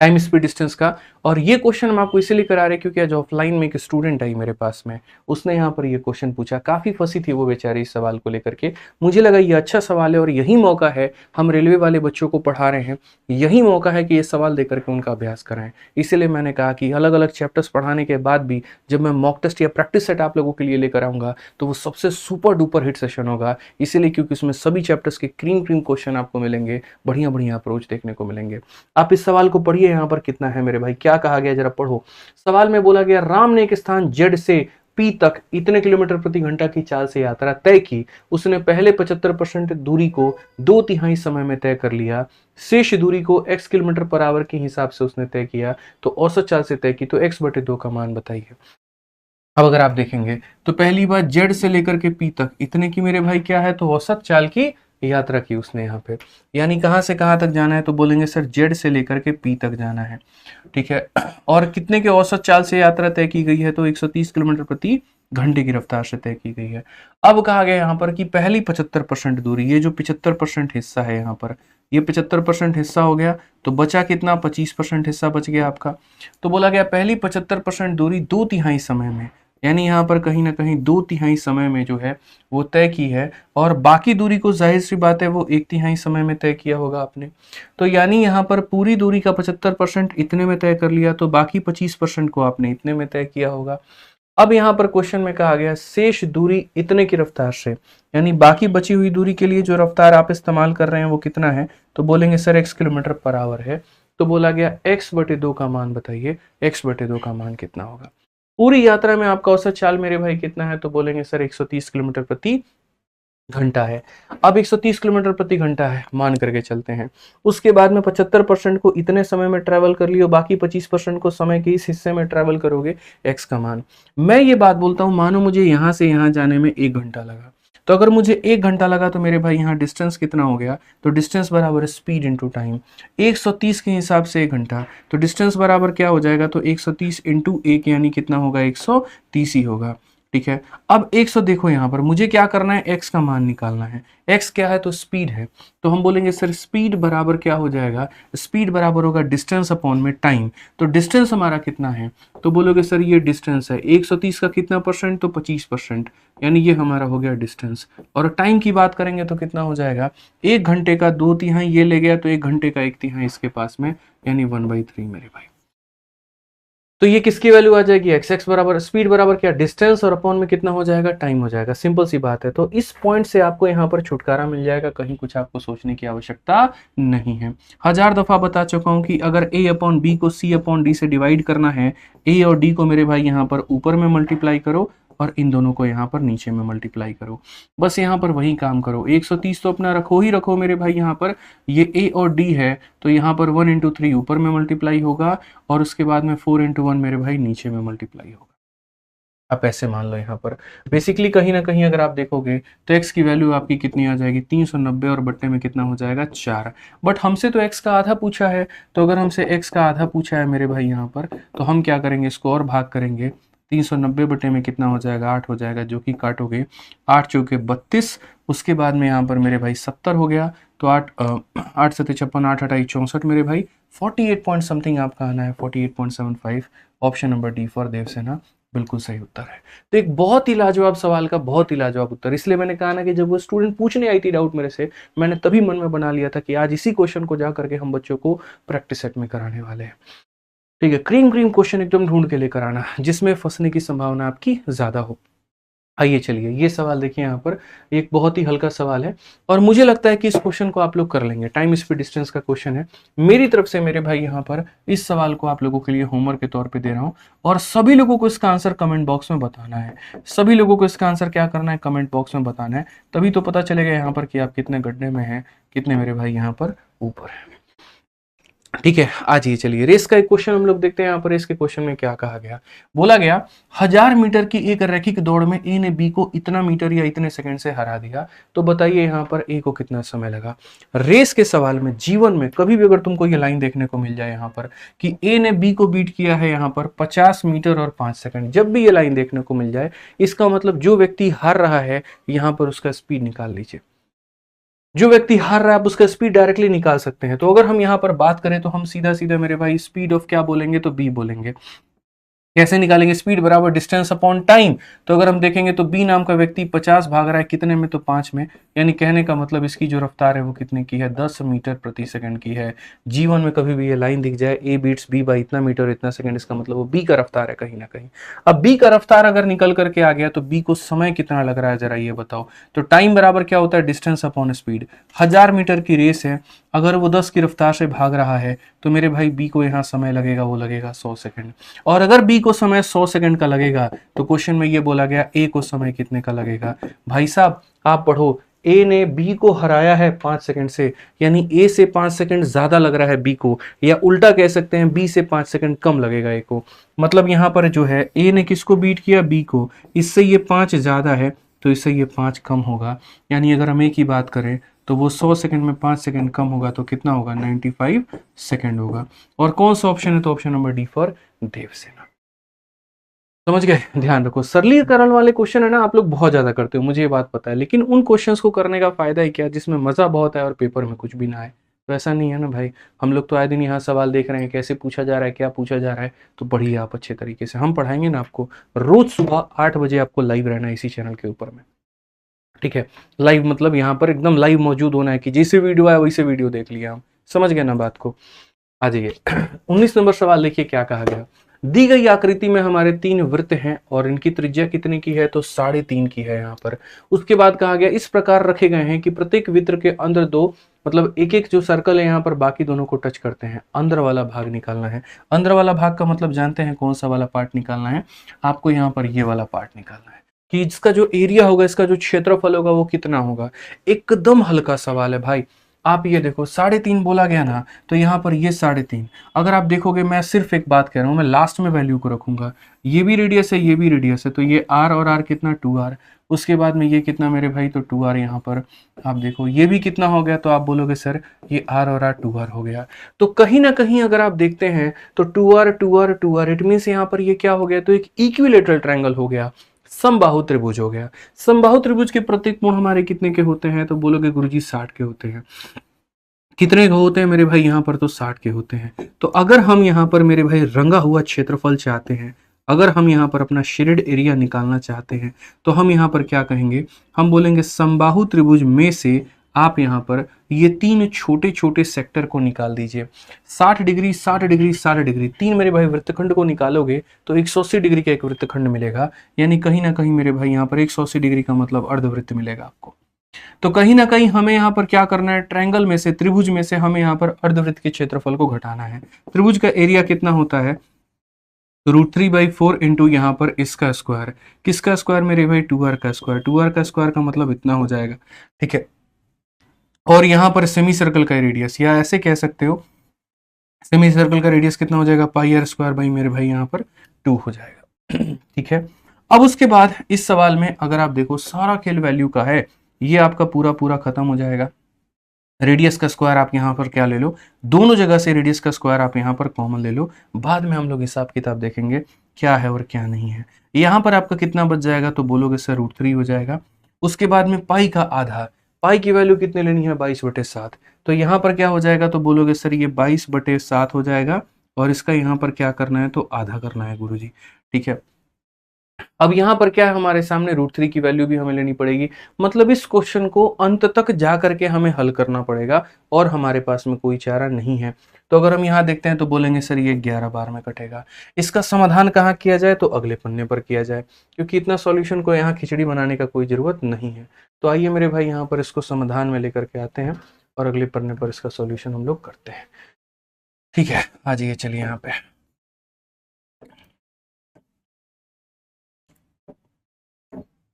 Speaker 1: टाइम स्पीड डिस्टेंस का। और ये क्वेश्चन हम आपको इसीलिए करा रहे हैं क्योंकि आज ऑफलाइन में एक स्टूडेंट आई मेरे पास में, उसने यहाँ पर ये क्वेश्चन पूछा, काफी फंसी थी वो बेचारी इस सवाल को लेकर के। मुझे लगा ये अच्छा सवाल है और यही मौका है, हम रेलवे वाले बच्चों को पढ़ा रहे हैं, यही मौका है कि ये सवाल देकर के उनका अभ्यास कराएं। इसीलिए मैंने कहा कि अलग अलग चैप्टर्स पढ़ाने के बाद भी जब मैं मॉक टेस्ट या प्रैक्टिस सेट आप लोगों के लिए लेकर आऊंगा तो वो सबसे सुपर डुपर हिट सेशन होगा। इसीलिए क्योंकि उसमें सभी चैप्टर्स के क्रीम क्रीम क्वेश्चन आपको मिलेंगे, बढ़िया बढ़िया अप्रोच देखने को मिलेंगे। आप इस सवाल को पढ़िए, यहाँ पर कितना है मेरे भाई, क्या कहा गया जरा पढ़ो। सवाल में बोला गया, राम ने एक स्थान जेड से पी तक इतने किलोमीटर प्रति घंटा की चाल से यात्रा तय की। उसने पहले 75% दूरी को 2/3 समय में तय कर लिया, शेष दूरी को x किलोमीटर पर आवर के हिसाब से उसने तय किया, तो औसत चाल से तय की, तो x/2 का मान बताइए। अब अगर आप देखेंगे तो पहली बात, जेड से लेकर के पी तक इतने की मेरे भाई क्या है, तो औसत चाल की यात्रा की उसने यहाँ पे, यानी कहाँ से कहाँ तक जाना है, तो बोलेंगे सर जेड से लेकर के पी तक जाना है। ठीक है, और कितने के औसत चाल से यात्रा तय की गई है, तो 130 किलोमीटर प्रति घंटे की रफ्तार से तय की गई है। अब कहा गया यहाँ पर कि पहली 75% दूरी, ये जो 75% हिस्सा है यहाँ पर, ये 75% हिस्सा हो गया, तो बचा कितना, 25% हिस्सा बच गया आपका। तो बोला गया पहली 75% दूरी 2/3 समय में, यानी यहाँ पर कहीं ना कहीं 2/3 समय में जो है वो तय की है, और बाकी दूरी को जाहिर सी बात है वो 1/3 समय में तय किया होगा आपने। तो यानी यहाँ पर पूरी दूरी का 75% इतने में तय कर लिया, तो बाकी 25% को आपने इतने में तय किया होगा। अब यहाँ पर क्वेश्चन में कहा गया शेष दूरी इतने की रफ्तार से, यानी बाकी बची हुई दूरी के लिए जो रफ्तार आप इस्तेमाल कर रहे हैं वो कितना है, तो बोलेंगे sir x kilometre per hour है। तो बोला गया x/2 का मान बताइए, x/2 का मान कितना होगा। पूरी यात्रा में आपका औसत चाल मेरे भाई कितना है, तो बोलेंगे सर 130 किलोमीटर प्रति घंटा है। अब 130 किलोमीटर प्रति घंटा है मान करके चलते हैं। उसके बाद में 75% को इतने समय में ट्रैवल कर लियो, बाकी 25% को समय के इस हिस्से में ट्रैवल करोगे, एक्स का मान। मैं ये बात बोलता हूं, मानो मुझे यहां से यहां जाने में 1 घंटा लगा, तो अगर मुझे 1 घंटा लगा तो मेरे भाई यहाँ डिस्टेंस कितना हो गया, तो डिस्टेंस बराबर है स्पीड इंटू टाइम। 130 के हिसाब से 1 घंटा, तो डिस्टेंस बराबर क्या हो जाएगा, तो 130 इंटू 1 यानी कितना होगा, 130 ही होगा। ठीक है, अब 100 देखो यहाँ पर मुझे क्या करना है, x का मान निकालना है। x क्या है, तो स्पीड है। तो हम बोलेंगे सर स्पीड बराबर क्या हो जाएगा, स्पीड बराबर होगा डिस्टेंस अपॉन में टाइम। तो डिस्टेंस हमारा कितना है, तो बोलोगे सर ये डिस्टेंस है 130 का कितना परसेंट, तो 25%, यानी ये हमारा हो गया डिस्टेंस। और टाइम की बात करेंगे तो कितना हो जाएगा, 1 घंटे का 2/3 ये ले गया, तो 1 घंटे का 1/3 इसके पास में, यानी 1/3 मेरे भाई। तो ये किसकी वैल्यू आ जाएगी, एक्स बराबर स्पीड बराबर क्या, डिस्टेंस, और अपॉन में कितना हो जाएगा, टाइम हो जाएगा। सिंपल सी बात है। तो इस पॉइंट से आपको यहाँ पर छुटकारा मिल जाएगा, कहीं कुछ आपको सोचने की आवश्यकता नहीं है। 1000 दफा बता चुका हूं कि अगर a अपॉन बी को c अपॉन डी से डिवाइड करना है, a और d को मेरे भाई यहाँ पर ऊपर में मल्टीप्लाई करो और इन दोनों को यहाँ पर नीचे में मल्टीप्लाई करो। बस यहाँ पर वही काम करो। 130 तो अपना रखो ही रखो मेरे भाई, यहाँ पर ये a और d है, तो यहाँ पर 1 इंटू 3 ऊपर में मल्टीप्लाई होगा और उसके बाद में 4 इंटू 1 मेरे भाई नीचे में मल्टीप्लाई होगा। आप ऐसे मान लो यहाँ पर बेसिकली कहीं ना कहीं अगर आप देखोगे तो x की वैल्यू आपकी कितनी आ जाएगी, 390, और बट्टे में कितना हो जाएगा, 4। बट हमसे तो x का आधा पूछा है, तो अगर हमसे x का आधा पूछा है मेरे भाई यहाँ पर, तो हम क्या करेंगे, इसको और भाग करेंगे। 390 बटे में कितना हो जाएगा, 8 हो जाएगा, जो कि काटोगे 8 चौके 32, उसके बाद में यहाँ पर मेरे भाई 70 हो गया। तो 8 से 56, 8 अठाई 64 मेरे भाई, 48 पॉइंट समथिंग आपका आना है, 48.75। Option number D for Devasena बिल्कुल सही उत्तर है। तो एक बहुत ही लाजवाब सवाल का बहुत ही लाजवाब उत्तर। इसलिए मैंने कहा ना कि जब वो स्टूडेंट पूछने आई थी डाउट मेरे से, मैंने तभी मन में बना लिया था कि आज इसी क्वेश्चन को जा करके हम बच्चों को प्रैक्टिस सेट में कराने वाले हैं। ठीक है, क्रीम क्रीम क्वेश्चन एकदम ढूंढ के लेकर आना जिसमें फंसने की संभावना आपकी ज्यादा हो। आइए चलिए, ये सवाल देखिए यहाँ पर, एक बहुत ही हल्का सवाल है और मुझे लगता है कि इस क्वेश्चन को आप लोग कर लेंगे। टाइम स्पीड डिस्टेंस का क्वेश्चन है मेरी तरफ से मेरे भाई। यहाँ पर इस सवाल को आप लोगों के लिए होमवर्क के तौर पे दे रहा हूँ और सभी लोगों को इसका आंसर कमेंट बॉक्स में बताना है। सभी लोगों को इसका आंसर क्या करना है, कमेंट बॉक्स में बताना है, तभी तो पता चलेगा यहाँ पर कि आप कितने गड्ढे में हैं, कितने मेरे भाई यहाँ पर ऊपर है। ठीक है, आज ये चलिए रेस का एक क्वेश्चन हम लोग देखते हैं। यहाँ पर रेस के क्वेश्चन में क्या कहा गया, बोला गया 1000 मीटर की एक रैखिक दौड़ में ए ने बी को इतना मीटर या इतने सेकंड से हरा दिया, तो बताइए यहाँ पर ए को कितना समय लगा। रेस के सवाल में जीवन में कभी भी अगर तुमको ये लाइन देखने को मिल जाए यहाँ पर कि ए ने बी को बीट किया है यहाँ पर 50 मीटर और 5 सेकंड, जब भी ये लाइन देखने को मिल जाए, इसका मतलब जो व्यक्ति हार रहा है यहाँ पर उसका स्पीड निकाल लीजिए। जो व्यक्ति हार रहा है आप उसका स्पीड डायरेक्टली निकाल सकते हैं। तो अगर हम यहां पर बात करें तो हम सीधा सीधा मेरे भाई स्पीड ऑफ क्या बोलेंगे, तो बी बोलेंगे। कैसे निकालेंगे, स्पीड बराबर डिस्टेंस अपॉन टाइम। तो अगर हम देखेंगे तो बी नाम का व्यक्ति 50 भाग रहा है, कितने में, तो 5 में, यानी कहने का मतलब इसकी जो रफ्तार है वो कितने की है, 10 मीटर प्रति सेकंड की है। जीवन में कभी भी ये लाइन दिख जाए ए बीट्स बी बाई इतना मीटर इतना सेकंड, इसका मतलब वो बी का रफ्तार है कहीं ना कहीं। अब बी का रफ्तार अगर निकल करके आ गया तो बी को समय कितना लग रहा है जरा ये बताओ। तो टाइम बराबर क्या होता है, डिस्टेंस अपॉन स्पीड। 1000 मीटर की रेस है, अगर वो 10 की रफ्तार से भाग रहा है तो मेरे भाई बी को यहाँ समय लगेगा, वो लगेगा 100 सेकंड। और अगर बी को समय 100 सेकंड का लगेगा तो क्वेश्चन में ये बोला गया ए को समय कितने का लगेगा। भाई साहब आप पढ़ो, ए ने बी को हराया है 5 सेकंड से, यानी ए से 5 सेकंड ज्यादा लग रहा है बी को, या उल्टा कह सकते हैं बी से 5 सेकंड कम लगेगा ए को। मतलब यहाँ पर जो है ए ने किसको बीट किया, बी को, इससे ये 5 ज्यादा है तो इससे ये 5 कम होगा। यानी अगर हम ए की बात करें तो वो 100 सेकंड में 5 सेकंड कम होगा तो कितना होगा, 95 सेकंड होगा। और कौन सा ऑप्शन है, तो option number D for Devasena. समझ गए, ध्यान रखो सरलीकरण वाले क्वेश्चन है ना आप लोग बहुत ज्यादा करते हो, मुझे ये बात पता है, लेकिन उन क्वेश्चंस को करने का फायदा ही क्या, जिसमें मजा बहुत है और पेपर में कुछ भी ना आए। तो ऐसा नहीं है ना भाई, हम लोग तो आए दिन यहाँ सवाल देख रहे हैं कैसे पूछा जा रहा है, क्या पूछा जा रहा है, तो पढ़िए आप अच्छे तरीके से। हम पढ़ाएंगे ना आपको, रोज सुबह 8 बजे आपको लाइव रहना है इसी चैनल के ऊपर में। ठीक है, लाइव मतलब यहाँ पर एकदम लाइव मौजूद होना है कि जैसे वीडियो आया वैसे वीडियो देख लिया हम। समझ गए ना बात को। आ जाइए 19 नंबर सवाल देखिए क्या कहा गया। दी गई आकृति में हमारे 3 वृत्त हैं और इनकी त्रिज्या कितने की है, तो 3.5 की है यहाँ पर। उसके बाद कहा गया इस प्रकार रखे गए हैं कि प्रत्येक वृत्त के अंदर 2 मतलब एक एक जो सर्कल है यहाँ पर बाकी दोनों को टच करते हैं। अंदर वाला भाग निकालना है। अंदर वाला भाग का मतलब जानते हैं कौन सा वाला पार्ट निकालना है, आपको यहाँ पर ये वाला पार्ट निकालना है कि इसका जो एरिया होगा, इसका जो क्षेत्रफल होगा वो कितना होगा। एकदम हल्का सवाल है भाई। आप ये देखो 3.5 बोला गया ना, तो यहाँ पर ये 3.5, अगर आप देखोगे मैं सिर्फ एक बात कह रहा हूँ, मैं लास्ट में वैल्यू को रखूंगा, ये भी रेडियस है ये भी रेडियस है, तो ये r और r कितना 2r, उसके बाद में ये कितना मेरे भाई, तो 2r यहाँ पर आप देखो ये भी कितना हो गया, तो आप बोलोगे सर ये r और r 2r हो गया। तो कहीं ना कहीं अगर आप देखते हैं तो 2r 2r 2r, it means यहाँ पर ये क्या हो गया, तो एक इक्विलेटरल ट्रायंगल हो गया, समबाहु त्रिभुज हो गया। समबाहु त्रिभुज के प्रत्येक कोण हमारे कितने के होते हैं, तो बोलोगे गुरुजी 60 के होते हैं। कितने के होते हैं मेरे भाई, यहाँ पर तो 60 के होते हैं। तो अगर हम यहाँ पर मेरे भाई रंगा हुआ क्षेत्रफल चाहते हैं, अगर हम यहाँ पर अपना शेडेड एरिया निकालना चाहते हैं, तो हम यहाँ पर क्या कहेंगे, हम बोलेंगे समबाहु त्रिभुज में से आप यहाँ पर ये 3 छोटे छोटे सेक्टर को निकाल दीजिए। 60 डिग्री 60 डिग्री 60 डिग्री, 3 मेरे भाई वृत्तखंड को निकालोगे तो 180 डिग्री का एक वृत्तखंड मिलेगा। यानी कहीं ना कहीं मेरे भाई यहाँ पर 180 डिग्री का मतलब अर्धवृत्त मिलेगा आपको। तो कहीं ना कहीं हमें यहाँ पर क्या करना है, ट्रायंगल में से, त्रिभुज में से हमें यहाँ पर अर्धवृत्त के क्षेत्रफल को घटाना है। त्रिभुज का एरिया कितना होता है, √3/4 इंटू यहाँ पर इसका स्क्वायर, किसका स्क्वायर मेरे भाई, 2r का स्क्वायर, 2r का स्क्वायर का मतलब इतना हो जाएगा, ठीक है। और यहाँ पर सेमी सर्कल का रेडियस, या ऐसे कह सकते हो सेमी सर्कल का रेडियस कितना हो जाएगा, πr² बाई मेरे भाई यहाँ पर 2 हो जाएगा, ठीक है। अब उसके बाद इस सवाल में अगर आप देखो सारा खेल वैल्यू का है, ये आपका पूरा पूरा खत्म हो जाएगा। रेडियस का स्क्वायर आप यहाँ पर क्या ले लो, दोनों जगह से रेडियस का स्क्वायर आप यहाँ पर कॉमन ले लो, बाद में हम लोग हिसाब किताब देखेंगे क्या है और क्या नहीं है। यहाँ पर आपका कितना बच जाएगा, तो बोलोगे सर √3 हो जाएगा। उसके बाद में पाई का आधा, पाई की वैल्यू कितने लेनी है, 22/7, तो यहाँ पर क्या हो जाएगा, तो बोलोगे सर ये 22/7 हो जाएगा, और इसका यहाँ पर क्या करना है, तो आधा करना है गुरुजी, ठीक है। अब यहाँ पर क्या है हमारे सामने, √3 की वैल्यू भी हमें लेनी पड़ेगी, मतलब इस क्वेश्चन को अंत तक जा करके हमें हल करना पड़ेगा, और हमारे पास में कोई चारा नहीं है। तो अगर हम यहाँ देखते हैं तो बोलेंगे सर ये 11 बार में कटेगा। इसका समाधान कहाँ किया जाए, तो अगले पन्ने पर किया जाए, क्योंकि इतना सॉल्यूशन को यहाँ खिचड़ी बनाने का कोई जरूरत नहीं है। तो आइए मेरे भाई यहाँ पर इसको समाधान में लेकर के आते हैं, और अगले पन्ने पर इसका सॉल्यूशन हम लोग करते हैं, ठीक है। आ जाइए चलिए यहाँ पे,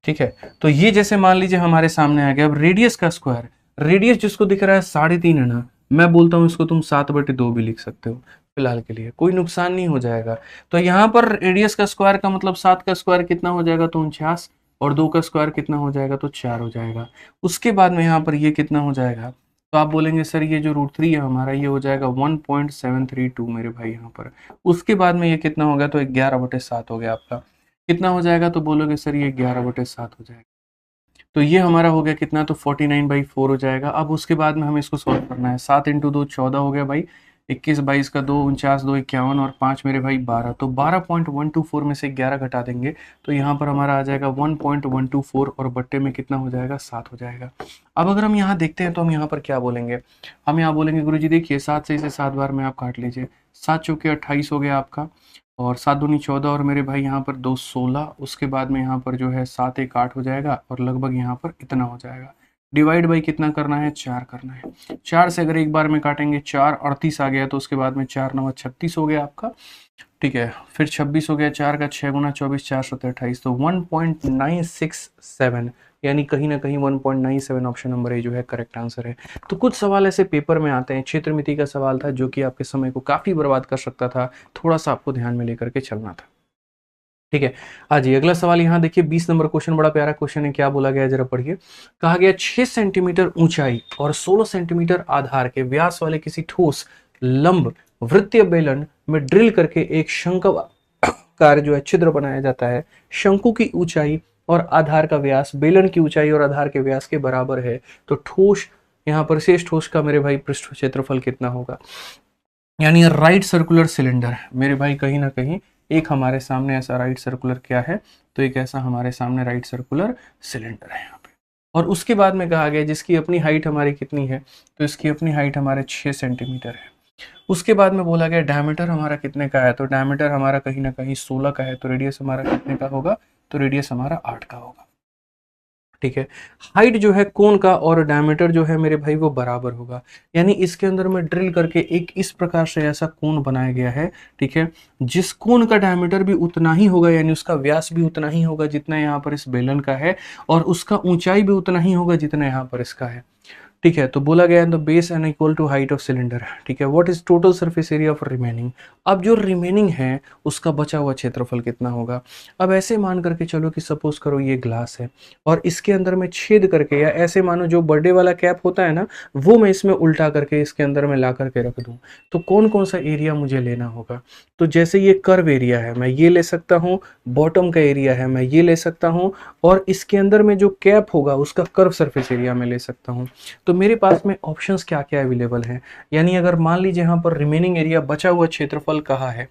Speaker 1: ठीक है। तो ये जैसे मान लीजिए हमारे सामने आ गया। अब रेडियस का स्क्वायर, रेडियस जिसको दिख रहा है 3.5 है ना, मैं बोलता हूँ इसको तुम 7/2 भी लिख सकते हो, फिलहाल के लिए कोई नुकसान नहीं हो जाएगा। तो यहाँ पर रेडियस का स्क्वायर का मतलब 7 का स्क्वायर कितना हो जाएगा, तो 49, और 2 का स्क्वायर कितना हो जाएगा, तो 4 हो जाएगा। उसके बाद में यहाँ पर ये कितना हो जाएगा, तो आप बोलेंगे सर ये जो √3 है हमारा, ये हो जाएगा 1.732 मेरे भाई यहाँ पर। उसके बाद में ये कितना हो गया, तो 11/7 हो गया आपका, कितना हो जाएगा, तो बोलोगे सर ये 11/7 हो जाएगा। तो ये हमारा हो गया कितना, तो 49/4 हो जाएगा। अब उसके बाद में हमें इसको सॉल्व करना है। 7 × 2 14 हो गया भाई, 21 22 का 2 49 2 51 और 5 मेरे भाई 12। तो 12.124 में से 11 घटा देंगे तो यहाँ पर हमारा आ जाएगा 1.124, और बट्टे में कितना हो जाएगा, 7 हो जाएगा। अब अगर हम यहाँ देखते हैं तो हम यहाँ पर क्या बोलेंगे, हम यहाँ बोलेंगे गुरुजी देखिए 7 से इसे 7 बार में आप काट लीजिए, 7 चौके 28 हो गया आपका, और 7 दूनी 14, और मेरे भाई यहाँ पर 2 16। उसके बाद में यहाँ पर जो है 7 1 8 हो जाएगा, और लगभग यहाँ पर इतना हो जाएगा। डिवाइड बाई कितना करना है, 4 करना है। 4 से अगर एक बार में काटेंगे 4 38 आ गया, तो उसके बाद में 4 9 36 हो गया आपका, ठीक है। फिर 26 हो गया, 4 का 6 गुना 24, 4 7 28, तो 1.967, यानी कहीं ना कहीं 1.97 ऑप्शन नंबर ए जो है करेक्ट आंसर है। तो कुछ सवाल ऐसे पेपर में आते हैं, क्षेत्रमिति का सवाल था जो कि आपके समय को काफी बर्बाद कर सकता था, थोड़ा सा आपको ध्यान में लेकर के चलना था, ठीक है। आज अगला सवाल यहाँ देखिए 20 नंबर क्वेश्चन, बड़ा प्यारा क्वेश्चन है। क्या बोला गया जरा पढ़िए। कहा गया 6 सेंटीमीटर ऊंचाई और 16 सेंटीमीटर आधार के व्यास वाले किसी ठोस लंब वृत्तीय बेलन में ड्रिल करके एक शंक्वाकार जो है छिद्र बनाया जाता है। शंकु की ऊंचाई और आधार का व्यास बेलन की ऊंचाई और आधार के व्यास के बराबर है, तो ठोस यहाँ पर शेष ठोस का मेरे भाई पृष्ठ क्षेत्रफल कितना होगा। यानी राइट सर्कुलर सिलेंडर मेरे भाई, कहीं ना कहीं एक हमारे सामने ऐसा राइट सर्कुलर क्या है, तो एक ऐसा हमारे सामने राइट सर्कुलर सिलेंडर है यहाँ पे। और उसके बाद में कहा गया जिसकी अपनी हाइट हमारी कितनी है, तो इसकी अपनी हाइट हमारे 6 सेंटीमीटर है। उसके बाद में बोला गया डायमीटर हमारा कितने का है, तो डायमीटर हमारा कहीं ना कहीं 16 का है। तो रेडियस हमारा कितने का होगा, तो रेडियस हमारा 8 का होगा। ठीक है। हाइट जो है कोन का और डायमीटर जो है मेरे भाई वो बराबर होगा, यानी इसके अंदर में ड्रिल करके एक इस प्रकार से ऐसा कोन बनाया गया है, ठीक है, जिस कोन का डायमीटर भी उतना ही होगा, यानी उसका व्यास भी उतना ही होगा जितना यहाँ पर इस बेलन का है, और उसका ऊंचाई भी उतना ही होगा जितना यहाँ पर इसका है, ठीक है। तो बोला गया the base and equal to height of cylinder, ठीक है। What is total surface area of remaining, अब जो रिमेनिंग है उसका बचा हुआ क्षेत्रफल कितना होगा। अब ऐसे मान करके चलो कि सपोज करो ये ग्लास है और इसके अंदर में छेद करके, या ऐसे मानो जो बर्थडे वाला कैप होता है ना, वो मैं इसमें उल्टा करके इसके अंदर में ला करके रख दूं, तो कौन कौन सा एरिया मुझे लेना होगा। तो जैसे ये कर्व एरिया है मैं ये ले सकता हूँ, बॉटम का एरिया है मैं ये ले सकता हूँ, और इसके अंदर में जो कैप होगा उसका कर्व सरफेस एरिया में ले सकता हूँ। तो मेरे पास में ऑप्शंस क्या क्या अवेलेबल हैं, यानी अगर मान लीजिए यहाँ पर रिमेनिंग एरिया बचा हुआ क्षेत्रफल कहा है,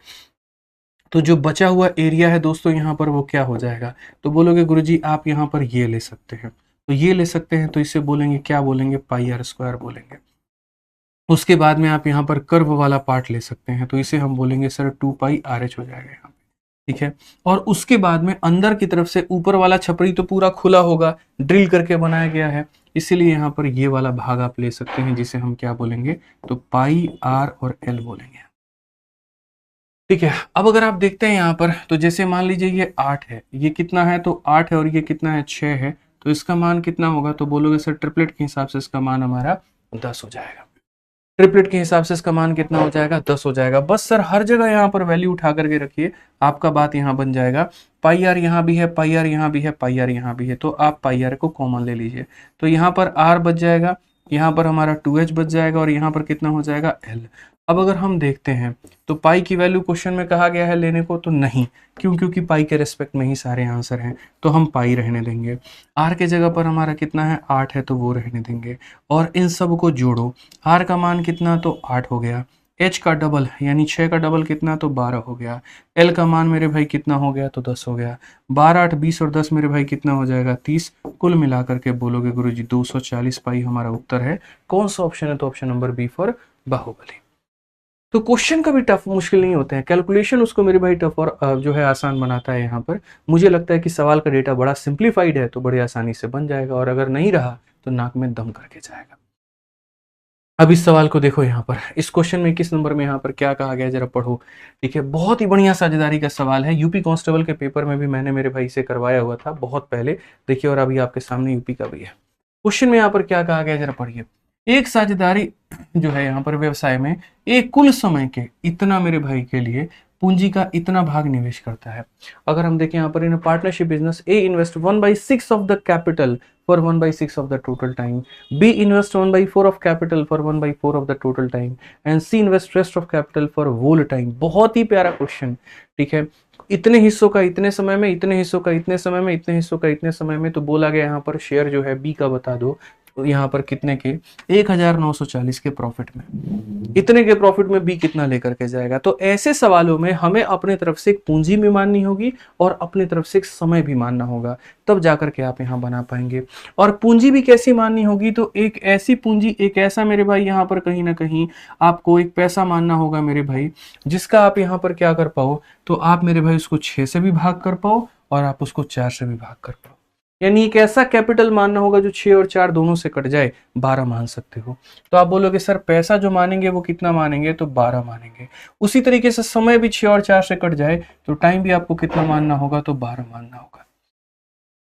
Speaker 1: तो जो बचा हुआ एरिया है दोस्तों यहाँ पर वो क्या हो जाएगा। तो बोलोगे गुरुजी आप यहाँ पर ये ले सकते हैं, तो ये ले सकते हैं, तो इसे बोलेंगे क्या बोलेंगे, पाई आर स्क्वायर बोलेंगे। उसके बाद में आप यहाँ पर कर्व वाला पार्ट ले सकते हैं, तो इसे हम बोलेंगे सर 2 पाई आर एच हो जाएगा यहाँ पे, ठीक है। और उसके बाद में अंदर की तरफ से ऊपर वाला छपरी तो पूरा खुला होगा, ड्रिल करके बनाया गया है, इसीलिए यहाँ पर ये वाला भाग आप ले सकते हैं, जिसे हम क्या बोलेंगे, तो पाई आर और एल बोलेंगे, ठीक है। अब अगर आप देखते हैं यहाँ पर, तो जैसे मान लीजिए ये 8 है, ये कितना है, तो 8 है, और ये कितना है, 6 है, तो इसका मान कितना होगा। तो बोलोगे सर ट्रिपलेट के हिसाब से इसका मान हमारा 10 हो जाएगा। ट्रिपलेट के हिसाब से इसका मान कितना हो जाएगा, 10 हो जाएगा। बस सर हर जगह यहाँ पर वैल्यू उठा करके रखिए, आपका बात यहाँ बन जाएगा। पाई आर यहाँ भी है, पाई आर यहाँ भी है, पाई आर यहाँ भी है, तो आप पाई आर को कॉमन ले लीजिए, तो यहाँ पर आर बच जाएगा, यहाँ पर हमारा 2h बच जाएगा, और यहाँ पर कितना हो जाएगा, एल। अब अगर हम देखते हैं तो पाई की वैल्यू क्वेश्चन में कहा गया है लेने को, तो नहीं, क्यों, क्योंकि पाई के रेस्पेक्ट में ही सारे आंसर हैं, तो हम पाई रहने देंगे। आर के जगह पर हमारा कितना है, 8 है, तो वो रहने देंगे, और इन सब को जोड़ो, आर का मान कितना, तो 8 हो गया, एच का डबल यानी 6 का डबल कितना, तो 12 हो गया, एल का मान मेरे भाई कितना हो गया, तो 10 हो गया, 12 8 20 और 10 मेरे भाई कितना हो जाएगा, 30, कुल मिलाकर के बोलोगे गुरुजी 240 पाई हमारा उत्तर है। कौन सा ऑप्शन है, तो option number B for Baahubali. तो क्वेश्चन कभी टफ मुश्किल नहीं होते हैं, कैलकुलेशन उसको मेरे भाई टफ और जो है आसान बनाता है। यहाँ पर मुझे लगता है कि सवाल का डेटा बड़ा सिंप्लीफाइड है, तो बड़ी आसानी से बन जाएगा, और अगर नहीं रहा तो नाक में दम करके जाएगा। अब इस सवाल को देखो, यहाँ पर इस क्वेश्चन में किस नंबर में यहाँ पर क्या कहा गया, जरा पढ़ो, ठीक है। बहुत ही बढ़िया साझेदारी का सवाल है, यूपी कांस्टेबल के पेपर में भी मैंने मेरे भाई से करवाया हुआ था बहुत पहले, देखिए, और अभी आपके सामने यूपी का भी है। क्वेश्चन में यहाँ पर क्या कहा गया, जरा पढ़िए। एक साझेदारी जो है यहाँ पर व्यवसाय में एक कुल समय के इतना मेरे भाई के लिए पूंजी का इतना भाग निवेश करता है। अगर हम देखें यहाँ पर in partnership business, A invest 1/6 of the capital for 1/6 of the total time, B invest 1/4 of capital for 1/4 of the total time, and C invest rest of capital for whole time. बहुत ही प्यारा question, ठीक है। इतने हिस्सों का इतने समय में, इतने हिस्सों का इतने समय में, इतने हिस्सों का इतने समय में, तो बोला गया यहाँ पर शेयर जो है बी का बता दो, तो यहाँ पर कितने के, 1940 के प्रॉफिट में, इतने के प्रॉफिट में बी कितना लेकर के जाएगा। तो ऐसे सवालों में हमें अपने तरफ से एक पूंजी भी माननी होगी और अपने तरफ से एक समय भी मानना होगा, तब जाकर के आप यहाँ बना पाएंगे। और पूंजी भी कैसी माननी होगी, तो एक ऐसी पूंजी, एक ऐसा मेरे भाई यहाँ पर कहीं ना कहीं आपको एक पैसा मानना होगा मेरे भाई, जिसका आप यहाँ पर क्या कर पाओ, तो आप मेरे भाई उसको 6 से भी भाग कर पाओ और आप उसको 4 से भी भाग कर पाओ, यानी एक ऐसा कैपिटल मानना होगा जो 6 और 4 दोनों से कट जाए, 12 मान सकते हो। तो आप बोलोगे सर पैसा जो मानेंगे वो कितना मानेंगे, तो 12 मानेंगे। उसी तरीके से समय भी 6 और 4 से कट जाए, तो टाइम भी आपको कितना मानना होगा, तो 12 मानना होगा।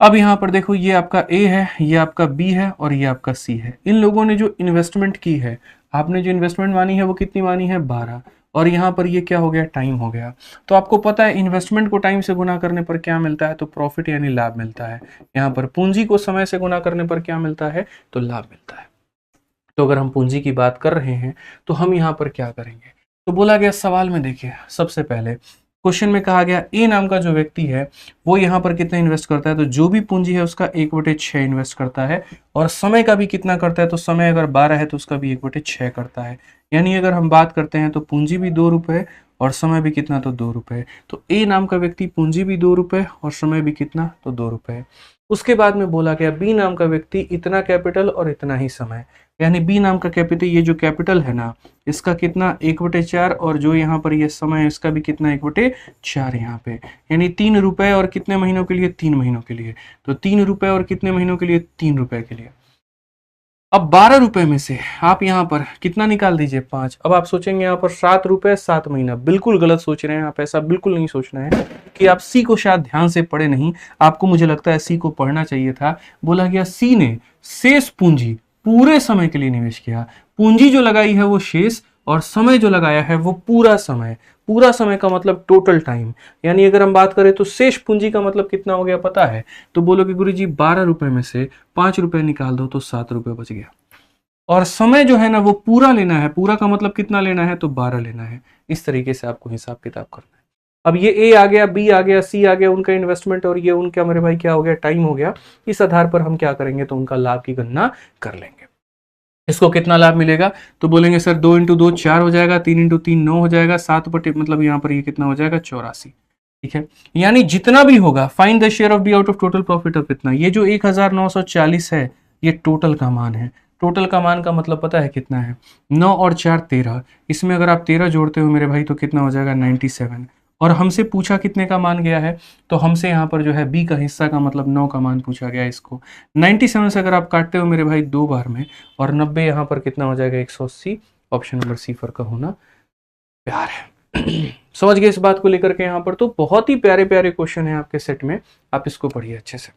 Speaker 1: अब यहाँ पर देखो, ये आपका ए है, ये आपका बी है, और ये आपका सी है। इन लोगों ने जो इन्वेस्टमेंट की है, आपने जो इन्वेस्टमेंट मानी है वो कितनी मानी है, 12, और यहाँ पर ये क्या हो गया, टाइम हो गया। तो आपको पता है इन्वेस्टमेंट को टाइम से गुना करने पर क्या मिलता है, तो प्रॉफिट यानी लाभ मिलता है। यहाँ पर पूंजी को समय से गुना करने पर क्या मिलता है, तो लाभ मिलता है। तो अगर हम पूंजी की बात कर रहे हैं तो हम यहाँ पर क्या करेंगे, तो बोला गया सवाल में, देखिए सबसे पहले क्वेश्चन में कहा गया ए नाम का जो व्यक्ति है वो यहाँ पर कितना इन्वेस्ट करता है, तो जो भी पूंजी है उसका 1/6 इन्वेस्ट करता है, और समय का भी कितना करता है, तो समय अगर 12 है तो उसका भी 1/6 करता है। यानी अगर हम बात करते हैं तो पूंजी भी 2 रुपए और समय भी कितना, तो 2 रुपए। तो ए नाम का व्यक्ति पूंजी भी 2 रुपए और समय भी कितना, तो 2 रुपए। उसके बाद में बोला गया बी नाम का व्यक्ति इतना कैपिटल और इतना ही समय, यानी बी नाम का कैपिटल, ये जो कैपिटल है ना इसका कितना 1/4, और जो यहाँ पर ये समय है इसका भी कितना 1/4 यहाँ पे, यानी 3 रुपए और कितने महीनों के लिए, 3 महीनों के लिए। तो 3 रुपए और कितने महीनों के लिए, 3 रुपए के लिए। अब 12 रुपए में से आप यहाँ पर कितना निकाल दीजिए, 5। अब आप सोचेंगे यहाँ पर 7 रुपए 7 महीना, बिल्कुल गलत सोच रहे हैं आप, ऐसा बिल्कुल नहीं सोचना है कि आप सी को शायद ध्यान से पढ़े नहीं, आपको मुझे लगता है सी को पढ़ना चाहिए था। बोला गया सी ने शेष पूंजी पूरे समय के लिए निवेश किया, पूंजी जो लगाई है वो शेष, और समय जो लगाया है वो पूरा समय। पूरा समय का मतलब टोटल टाइम, यानी अगर हम बात करें तो शेष पूंजी का मतलब कितना हो गया पता है, तो बोलोगे गुरुजी 12 रुपए में से 5 रुपए निकाल दो तो 7 रुपए बच गया। और समय जो है ना वो पूरा लेना है, पूरा का मतलब कितना लेना है, तो 12 लेना है। इस तरीके से आपको हिसाब किताब करना है। अब ये ए आ गया, बी आ गया, सी आ गया, उनका इन्वेस्टमेंट, और ये उनका मेरे भाई क्या हो गया, टाइम हो गया। इस आधार पर हम क्या करेंगे, तो उनका लाभ की गणना कर लेंगे। इसको कितना लाभ मिलेगा, तो बोलेंगे सर 2 × 2 4 हो जाएगा, 3 × 3 9 हो जाएगा, 7 बटे मतलब यहाँ पर ये कितना हो जाएगा, 84। ठीक है, यानी जितना भी होगा, find the share of be out of total profit of कितना, ये जो 1940 है ये टोटल का मान है। टोटल का मान का मतलब पता है कितना है, 9 और 4 13, इसमें अगर आप 13 जोड़ते हो मेरे भाई तो कितना हो जाएगा 97। और हमसे पूछा कितने का मान गया है, तो हमसे यहाँ पर जो है बी का हिस्सा का मतलब 9 का मान पूछा गया है। इसको 97 से अगर आप काटते हो मेरे भाई 2 बार में, और 90 यहाँ पर कितना हो जाएगा 180। ऑप्शन नंबर सी फर का होना प्यार है। समझ गए इस बात को लेकर के। यहाँ पर तो बहुत ही प्यारे प्यारे क्वेश्चन है आपके सेट में, आप इसको पढ़िए अच्छे से।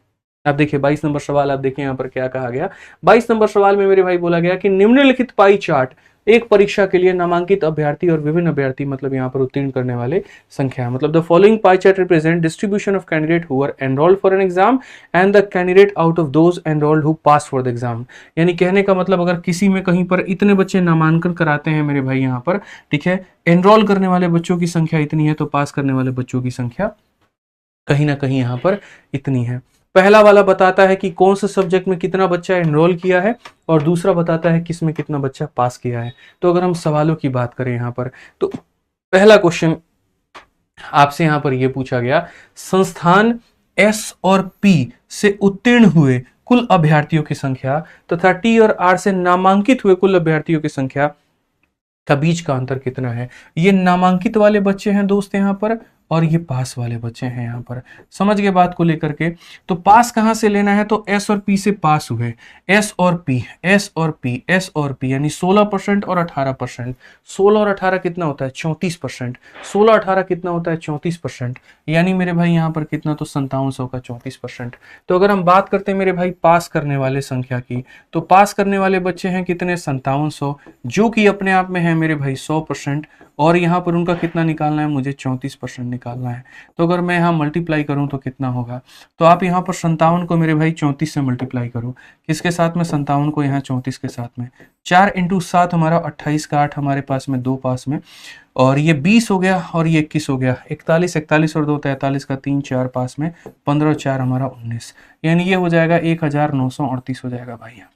Speaker 1: आप देखिए 22 नंबर सवाल, आप देखिए यहाँ पर क्या कहा गया। 22 नंबर सवाल में मेरे भाई बोला गया कि निम्नलिखित पाई चार्ट एक परीक्षा के लिए नामांकित अभ्यर्थी और विभिन्न अभ्यर्थी मतलब यहाँ पर उत्तीर्ण करने वाले संख्या, मतलब the following pie chart represent distribution of candidate who are enrolled for an exam and the candidate out of those enrolled who pass for the exam. यानी कहने का मतलब अगर किसी में कहीं पर इतने बच्चे नामांकन कराते हैं मेरे भाई यहाँ पर, ठीक है, एनरोल करने वाले बच्चों की संख्या इतनी है, तो पास करने वाले बच्चों की संख्या कहीं ना कहीं यहाँ पर इतनी है। पहला वाला बताता है कि कौन से सब्जेक्ट में कितना बच्चा एनरोल किया है, और दूसरा बताता है किस में कितना बच्चा पास किया है। तो अगर हम सवालों की बात करें यहाँ पर, तो पहला क्वेश्चन आपसे यहाँ पर यह पूछा गया, संस्थान एस और पी से उत्तीर्ण हुए कुल अभ्यर्थियों की संख्या तथा टी और आर से नामांकित हुए कुल अभ्यर्थियों की संख्या का बीच का अंतर कितना है। ये नामांकित वाले बच्चे हैं दोस्त यहाँ पर, और ये पास वाले बच्चे हैं यहाँ पर। समझ गए बात को लेकर के। तो पास कहां से लेना है, तो एस और पी से पास हुए, एस और पी, एस और पी, एस और पी, यानी 16% और 18%। 16 और 18 कितना होता है 34%। 16 18 कितना होता है 34%, यानी मेरे भाई यहाँ पर कितना, तो 5700 का 34%। तो अगर हम बात करते हैं मेरे भाई पास करने वाले संख्या की, तो पास करने वाले बच्चे हैं कितने 5700, जो कि अपने आप में है मेरे भाई 100%, और यहाँ पर उनका कितना निकालना है, मुझे 34% निकालना है। तो अगर मैं यहाँ मल्टीप्लाई करूँ तो कितना होगा, तो आप यहाँ पर 57 को मेरे भाई 34 से मल्टीप्लाई करो, किसके साथ में 57 को यहाँ 34 के साथ में, 4 × 7 हमारा 28 का 8 हमारे पास में 2 पास में, और ये 20 हो गया, और ये 21 हो गया, 41 41 और 2 43 का 3 4 पास में, 15 और 4 हमारा 19, यानी ये हो जाएगा 1938 हो जाएगा भाई यहाँ पे।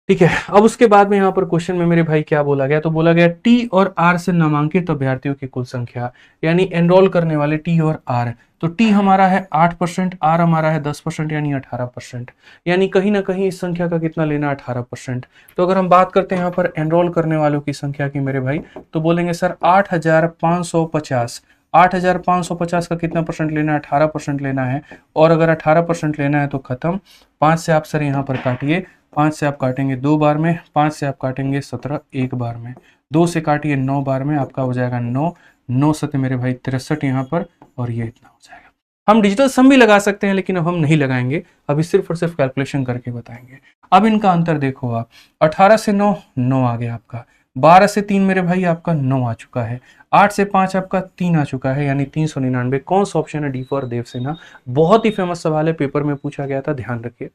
Speaker 1: ठीक है, अब उसके बाद में यहाँ पर क्वेश्चन में मेरे भाई क्या बोला गया, तो बोला गया टी और आर से नामांकित अभ्यर्थियों की कुल संख्या, यानी एनरोल करने वाले टी और आर। तो टी हमारा है 8%, आर हमारा है 10%, यानी 18%, यानी कहीं ना कहीं इस संख्या का कितना लेना 18%। तो अगर हम बात करते हैं यहाँ पर एनरोल करने वालों की संख्या की मेरे भाई, तो बोलेंगे सर 8550, 8550 का कितना परसेंट लेना है, 18% लेना है, और अगर 18% लेना है तो खत्म। 5 से आप सर यहाँ पर काटिए, 5 से आप काटेंगे 2 बार में, 5 से आप काटेंगे 17 एक बार में, 2 से काटिए 9 बार में, आपका हो जाएगा 9, 9 सत्य मेरे भाई 63 यहाँ पर, और ये इतना हो जाएगा। हम डिजिटल सम भी लगा सकते हैं, लेकिन अब हम नहीं लगाएंगे, अभी सिर्फ और सिर्फ कैलकुलेशन करके बताएंगे। अब इनका अंतर देखो आप, 18 से 9 9 आ गया आपका, 12 से 3 मेरे भाई आपका 9 आ चुका है, 8 से 5 आपका 3 आ चुका है, यानी 399। कौन सा ऑप्शन है, डी फॉर देवसेना। बहुत ही फेमस सवाल है, पेपर में पूछा गया था, ध्यान रखिए।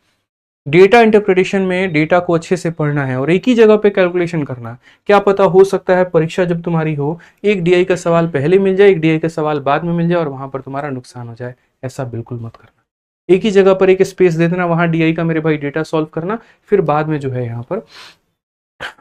Speaker 1: डेटा इंटरप्रिटेशन में डेटा को अच्छे से पढ़ना है और एक ही जगह पे कैलकुलेशन करना। क्या पता हो सकता है परीक्षा जब तुम्हारी हो, एक डीआई का सवाल पहले मिल जाए, एक डीआई का सवाल बाद में मिल जाए, और वहां पर तुम्हारा नुकसान हो जाए। ऐसा बिल्कुल मत करना। एक ही जगह पर एक स्पेस दे देना, वहां डीआई का मेरे भाई डेटा सॉल्व करना, फिर बाद में जो है यहाँ पर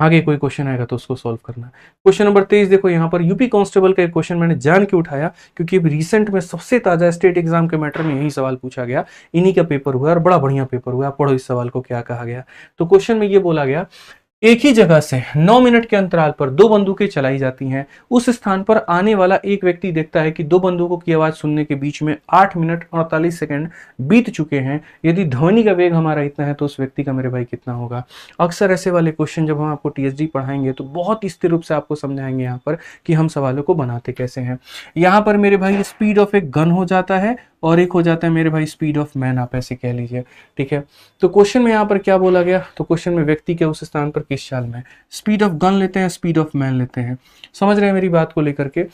Speaker 1: आगे कोई क्वेश्चन आएगा तो उसको सॉल्व करना है। क्वेश्चन नंबर 23 देखो, यहाँ पर यूपी कांस्टेबल का एक क्वेश्चन मैंने जान के उठाया क्योंकि अभी रिसेंट में सबसे ताजा स्टेट एग्जाम के मैटर में यही सवाल पूछा गया, इन्हीं का पेपर हुआ और बड़ा बढ़िया पेपर हुआ। आप पढ़ो इस सवाल को क्या कहा गया। तो क्वेश्चन में ये बोला गया, एक ही जगह से 9 मिनट के अंतराल पर दो बंदूकें चलाई जाती हैं। उस स्थान पर आने वाला एक व्यक्ति देखता है कि दो बंदूकों की आवाज सुनने के बीच में 8 मिनट 48 सेकंड बीत चुके हैं। यदि ध्वनि का वेग हमारा इतना है तो उस व्यक्ति का मेरे भाई कितना होगा। अक्सर ऐसे वाले क्वेश्चन जब हम आपको टीएसडी पढ़ाएंगे तो बहुत स्थिर रूप से आपको समझाएंगे यहाँ पर कि हम सवालों को बनाते कैसे हैं। यहाँ पर मेरे भाई स्पीड ऑफ एक गन हो जाता है और एक हो जाता है मेरे भाई स्पीड ऑफ मैन, आप ऐसे कह लीजिए। ठीक है, तो क्वेश्चन में यहाँ पर क्या बोला गया, तो क्वेश्चन में व्यक्ति के उस स्थान पर किस चाल में, स्पीड ऑफ गन लेते हैं, स्पीड ऑफ मैन लेते हैं। समझ रहे हैं मेरी बात को लेकर के।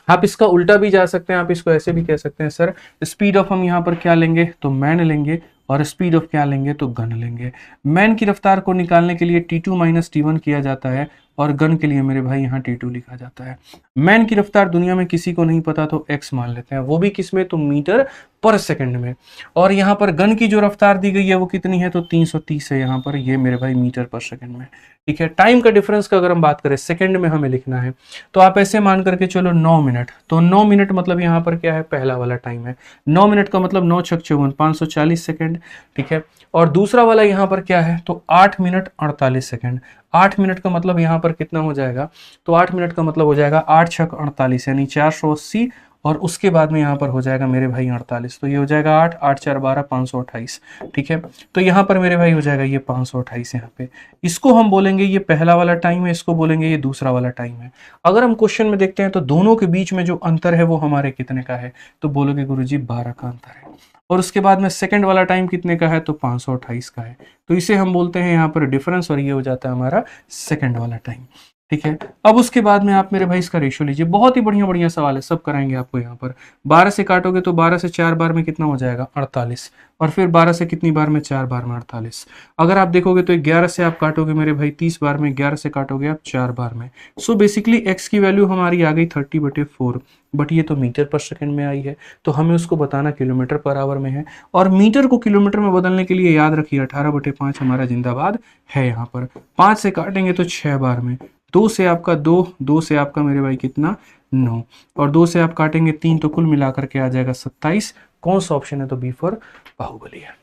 Speaker 1: आप इसका उल्टा भी जा सकते हैं, आप इसको ऐसे भी कह सकते हैं, सर स्पीड ऑफ हम यहाँ पर क्या लेंगे तो मैन लेंगे और स्पीड ऑफ क्या लेंगे तो गन लेंगे। मैन की रफ्तार को निकालने के लिए T2 माइनस T1 किया जाता है और गन के लिए मेरे भाई यहाँ T2 लिखा जाता है। मैन की रफ्तार दुनिया में किसी को नहीं पता तो x मान लेते हैं, वो भी किसमें तो मीटर पर सेकंड में। और यहाँ पर गन की जो रफ्तार दी गई है वो कितनी है तो 330 है यहाँ पर, ये मेरे भाई मीटर पर सेकंड में। ठीक है, टाइम का डिफरेंस का अगर हम बात करें सेकंड में हमें लिखना है तो आप ऐसे मान करके चलो 9 मिनट, तो 9 मिनट मतलब यहाँ पर क्या है पहला वाला टाइम है। 9 मिनट का मतलब 9 छक 54 540 सेकंड। ठीक है, और दूसरा वाला यहाँ पर क्या है तो 8 मिनट 48 सेकंड। 8 मिनट का मतलब यहाँ पर कितना हो जाएगा तो 8 मिनट का मतलब हो जाएगा 8 छक 48 यानी 480 और उसके बाद में यहाँ पर हो जाएगा मेरे भाई 48, तो ये हो जाएगा 8 8 4 12 528। ठीक है, तो यहाँ पर मेरे भाई हो जाएगा ये 528 यहाँ पे। इसको हम बोलेंगे ये पहला वाला टाइम है, इसको बोलेंगे ये दूसरा वाला टाइम है। अगर हम क्वेश्चन में देखते हैं तो दोनों के बीच में जो अंतर है वो हमारे कितने का है तो बोलोगे गुरुजी 12 का अंतर है। और उसके बाद में सेकंड वाला टाइम कितने का है तो 528 का है, तो इसे हम बोलते हैं यहाँ पर डिफरेंस और ये हो जाता है हमारा सेकंड वाला टाइम। ठीक है, अब उसके बाद में आप मेरे भाई इसका रेशियो लीजिए, बहुत ही बढ़िया बढ़िया सवाल है, सब कराएंगे आपको यहाँ पर। 12 से काटोगे तो 12 से 4 बार में कितना हो जाएगा 48, और फिर 12 से कितनी बार में 4 बार में 48। अगर आप देखोगे तो 11 से आप काटोगे मेरे भाई 30 बार में, 11 से काटोगे आप 4 बार में। सो बेसिकली x की वैल्यू हमारी आ गई 30/4, बट ये तो मीटर पर सेकंड में आई है तो हमें उसको बताना किलोमीटर पर आवर में है। और मीटर को किलोमीटर में बदलने के लिए याद रखिए 18/5 हमारा जिंदाबाद है यहाँ पर। 5 से काटेंगे तो 6 बार में, 2 से आपका 2, 2 से आपका मेरे भाई कितना 9, और 2 से आप काटेंगे 3, तो कुल मिलाकर के आ जाएगा 27। कौन सा ऑप्शन है तो बी फॉर बाहुबली है।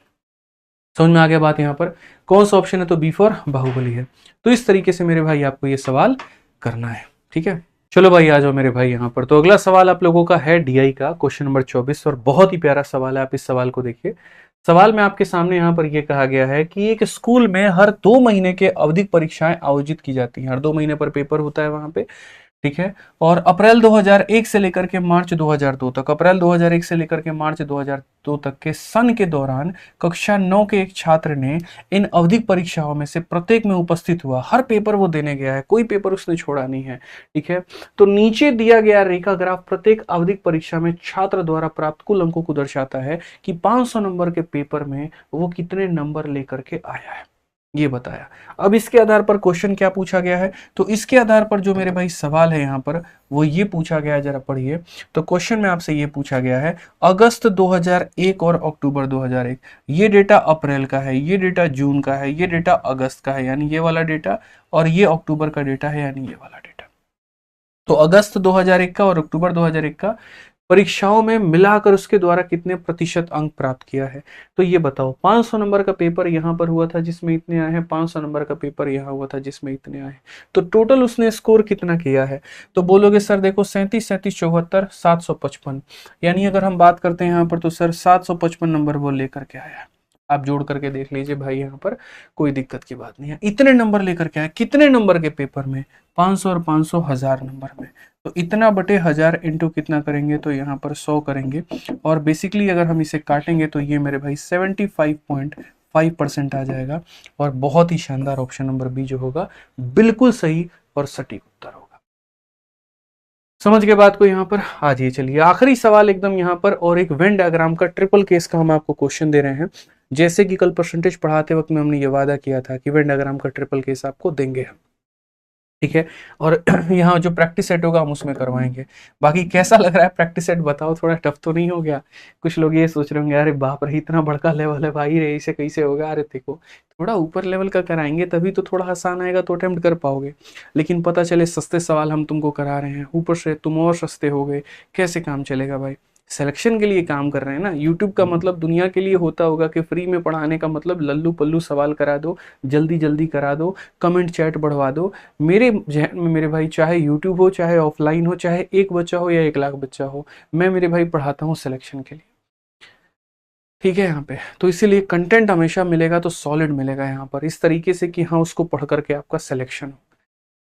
Speaker 1: समझ में आ गया बात यहाँ पर, कौन सा ऑप्शन है तो बी फॉर बाहुबली है। तो इस तरीके से मेरे भाई आपको ये सवाल करना है। ठीक है, चलो भाई आ जाओ मेरे भाई यहाँ पर। तो अगला सवाल आप लोगों का है डीआई का क्वेश्चन नंबर 24 और बहुत ही प्यारा सवाल है, आप इस सवाल को देखिए। सवाल में आपके सामने यहाँ पर यह कहा गया है कि एक स्कूल में हर 2 महीने के अवधिक परीक्षाएं आयोजित की जाती हैं, हर 2 महीने पर पेपर होता है वहां पे। ठीक है, और अप्रैल 2001 से लेकर के मार्च 2002 तक, अप्रैल 2001 से लेकर के मार्च 2002 तक के सन के दौरान कक्षा 9 के एक छात्र ने इन अवधिक परीक्षाओं में से प्रत्येक में उपस्थित हुआ। हर पेपर वो देने गया है, कोई पेपर उसने छोड़ा नहीं है। ठीक है, तो नीचे दिया गया रेखा ग्राफ प्रत्येक अवधिक परीक्षा में छात्र द्वारा प्राप्त कुल अंकों को दर्शाता है कि 500 नंबर के पेपर में वो कितने नंबर लेकर के आया है, ये बताया। अब इसके आधार पर क्वेश्चन क्या पूछा गया है, तो इसके आधार पर जो मेरे भाई सवाल है यहाँ पर वो ये पूछा गया है, जरा पढ़िए। तो क्वेश्चन में आपसे ये पूछा गया है अगस्त 2001 और अक्टूबर 2001, ये डेटा अप्रैल का है, ये डेटा जून का है, ये डेटा अगस्त का है यानी ये वाला डेटा, और ये अक्टूबर का डेटा है यानी ये वाला डेटा। तो अगस्त 2001 का और अक्टूबर 2001 का परीक्षाओं में मिलाकर उसके द्वारा कितने प्रतिशत अंक प्राप्त किया है, तो ये बताओ। 500 नंबर का पेपर यहां पर हुआ था जिसमें इतने आए हैं, 500 नंबर का पेपर यहां हुआ था जिसमें इतने आए हैं, तो टोटल उसने स्कोर कितना किया है। तो बोलोगे सर देखो 37 37 74 755, यानी अगर हम बात करते हैं यहाँ पर तो सर 755 नंबर वो लेकर के आया है। आप जोड़ करके देख लीजिए भाई, यहाँ पर कोई दिक्कत की बात नहीं है। इतने नंबर लेकर के आया, कितने नंबर के पेपर में 500 और 500 1000 नंबर में, तो इतना बटे 1000 इंटू कितना करेंगे तो यहाँ पर 100 करेंगे, और बेसिकली अगर हम इसे काटेंगे तो ये मेरे भाई 75.5% आ जाएगा। और बहुत ही शानदार ऑप्शन नंबर बी जो होगा बिल्कुल सही और सटीक उत्तर होगा। समझ के बात को यहाँ पर आ जाइए। चलिए आखिरी सवाल एकदम यहाँ पर, और एक वेन डायग्राम का ट्रिपल केस का हम आपको क्वेश्चन दे रहे हैं। जैसे कि कल परसेंटेज पढ़ाते वक्त में हमने ये वादा किया था कि वेन डायग्राम का ट्रिपल केस आपको देंगे हम। ठीक है। और यहाँ जो प्रैक्टिस सेट होगा हम उसमें करवाएंगे। बाकी कैसा लग रहा है प्रैक्टिस सेट बताओ, थोड़ा टफ तो नहीं हो गया? कुछ लोग ये सोच रहे होंगे अरे बाप रे इतना बड़का लेवल है भाई रे, इसे कैसे होगा? अरे देखो थोड़ा ऊपर लेवल का कराएंगे तभी तो थोड़ा आसान आएगा, तो अटेम्प्ट कर पाओगे। लेकिन पता चले सस्ते सवाल हम तुमको करा रहे हैं, ऊपर से तुम और सस्ते हो गए, कैसे काम चलेगा भाई? सिलेक्शन के लिए काम कर रहे हैं ना। यूट्यूब का मतलब दुनिया के लिए होता होगा कि फ्री में पढ़ाने का मतलब लल्लू पल्लू सवाल करा दो, जल्दी जल्दी करा दो, कमेंट चैट बढ़वा दो। मेरे जहन में मेरे भाई चाहे यूट्यूब हो, चाहे ऑफलाइन हो, चाहे एक बच्चा हो या 1 लाख बच्चा हो, मैं मेरे भाई पढ़ाता हूँ सिलेक्शन के लिए। ठीक है यहाँ पे तो इसीलिए कंटेंट हमेशा मिलेगा तो सॉलिड मिलेगा यहाँ पर, इस तरीके से कि हाँ उसको पढ़ करके आपका सिलेक्शन हो।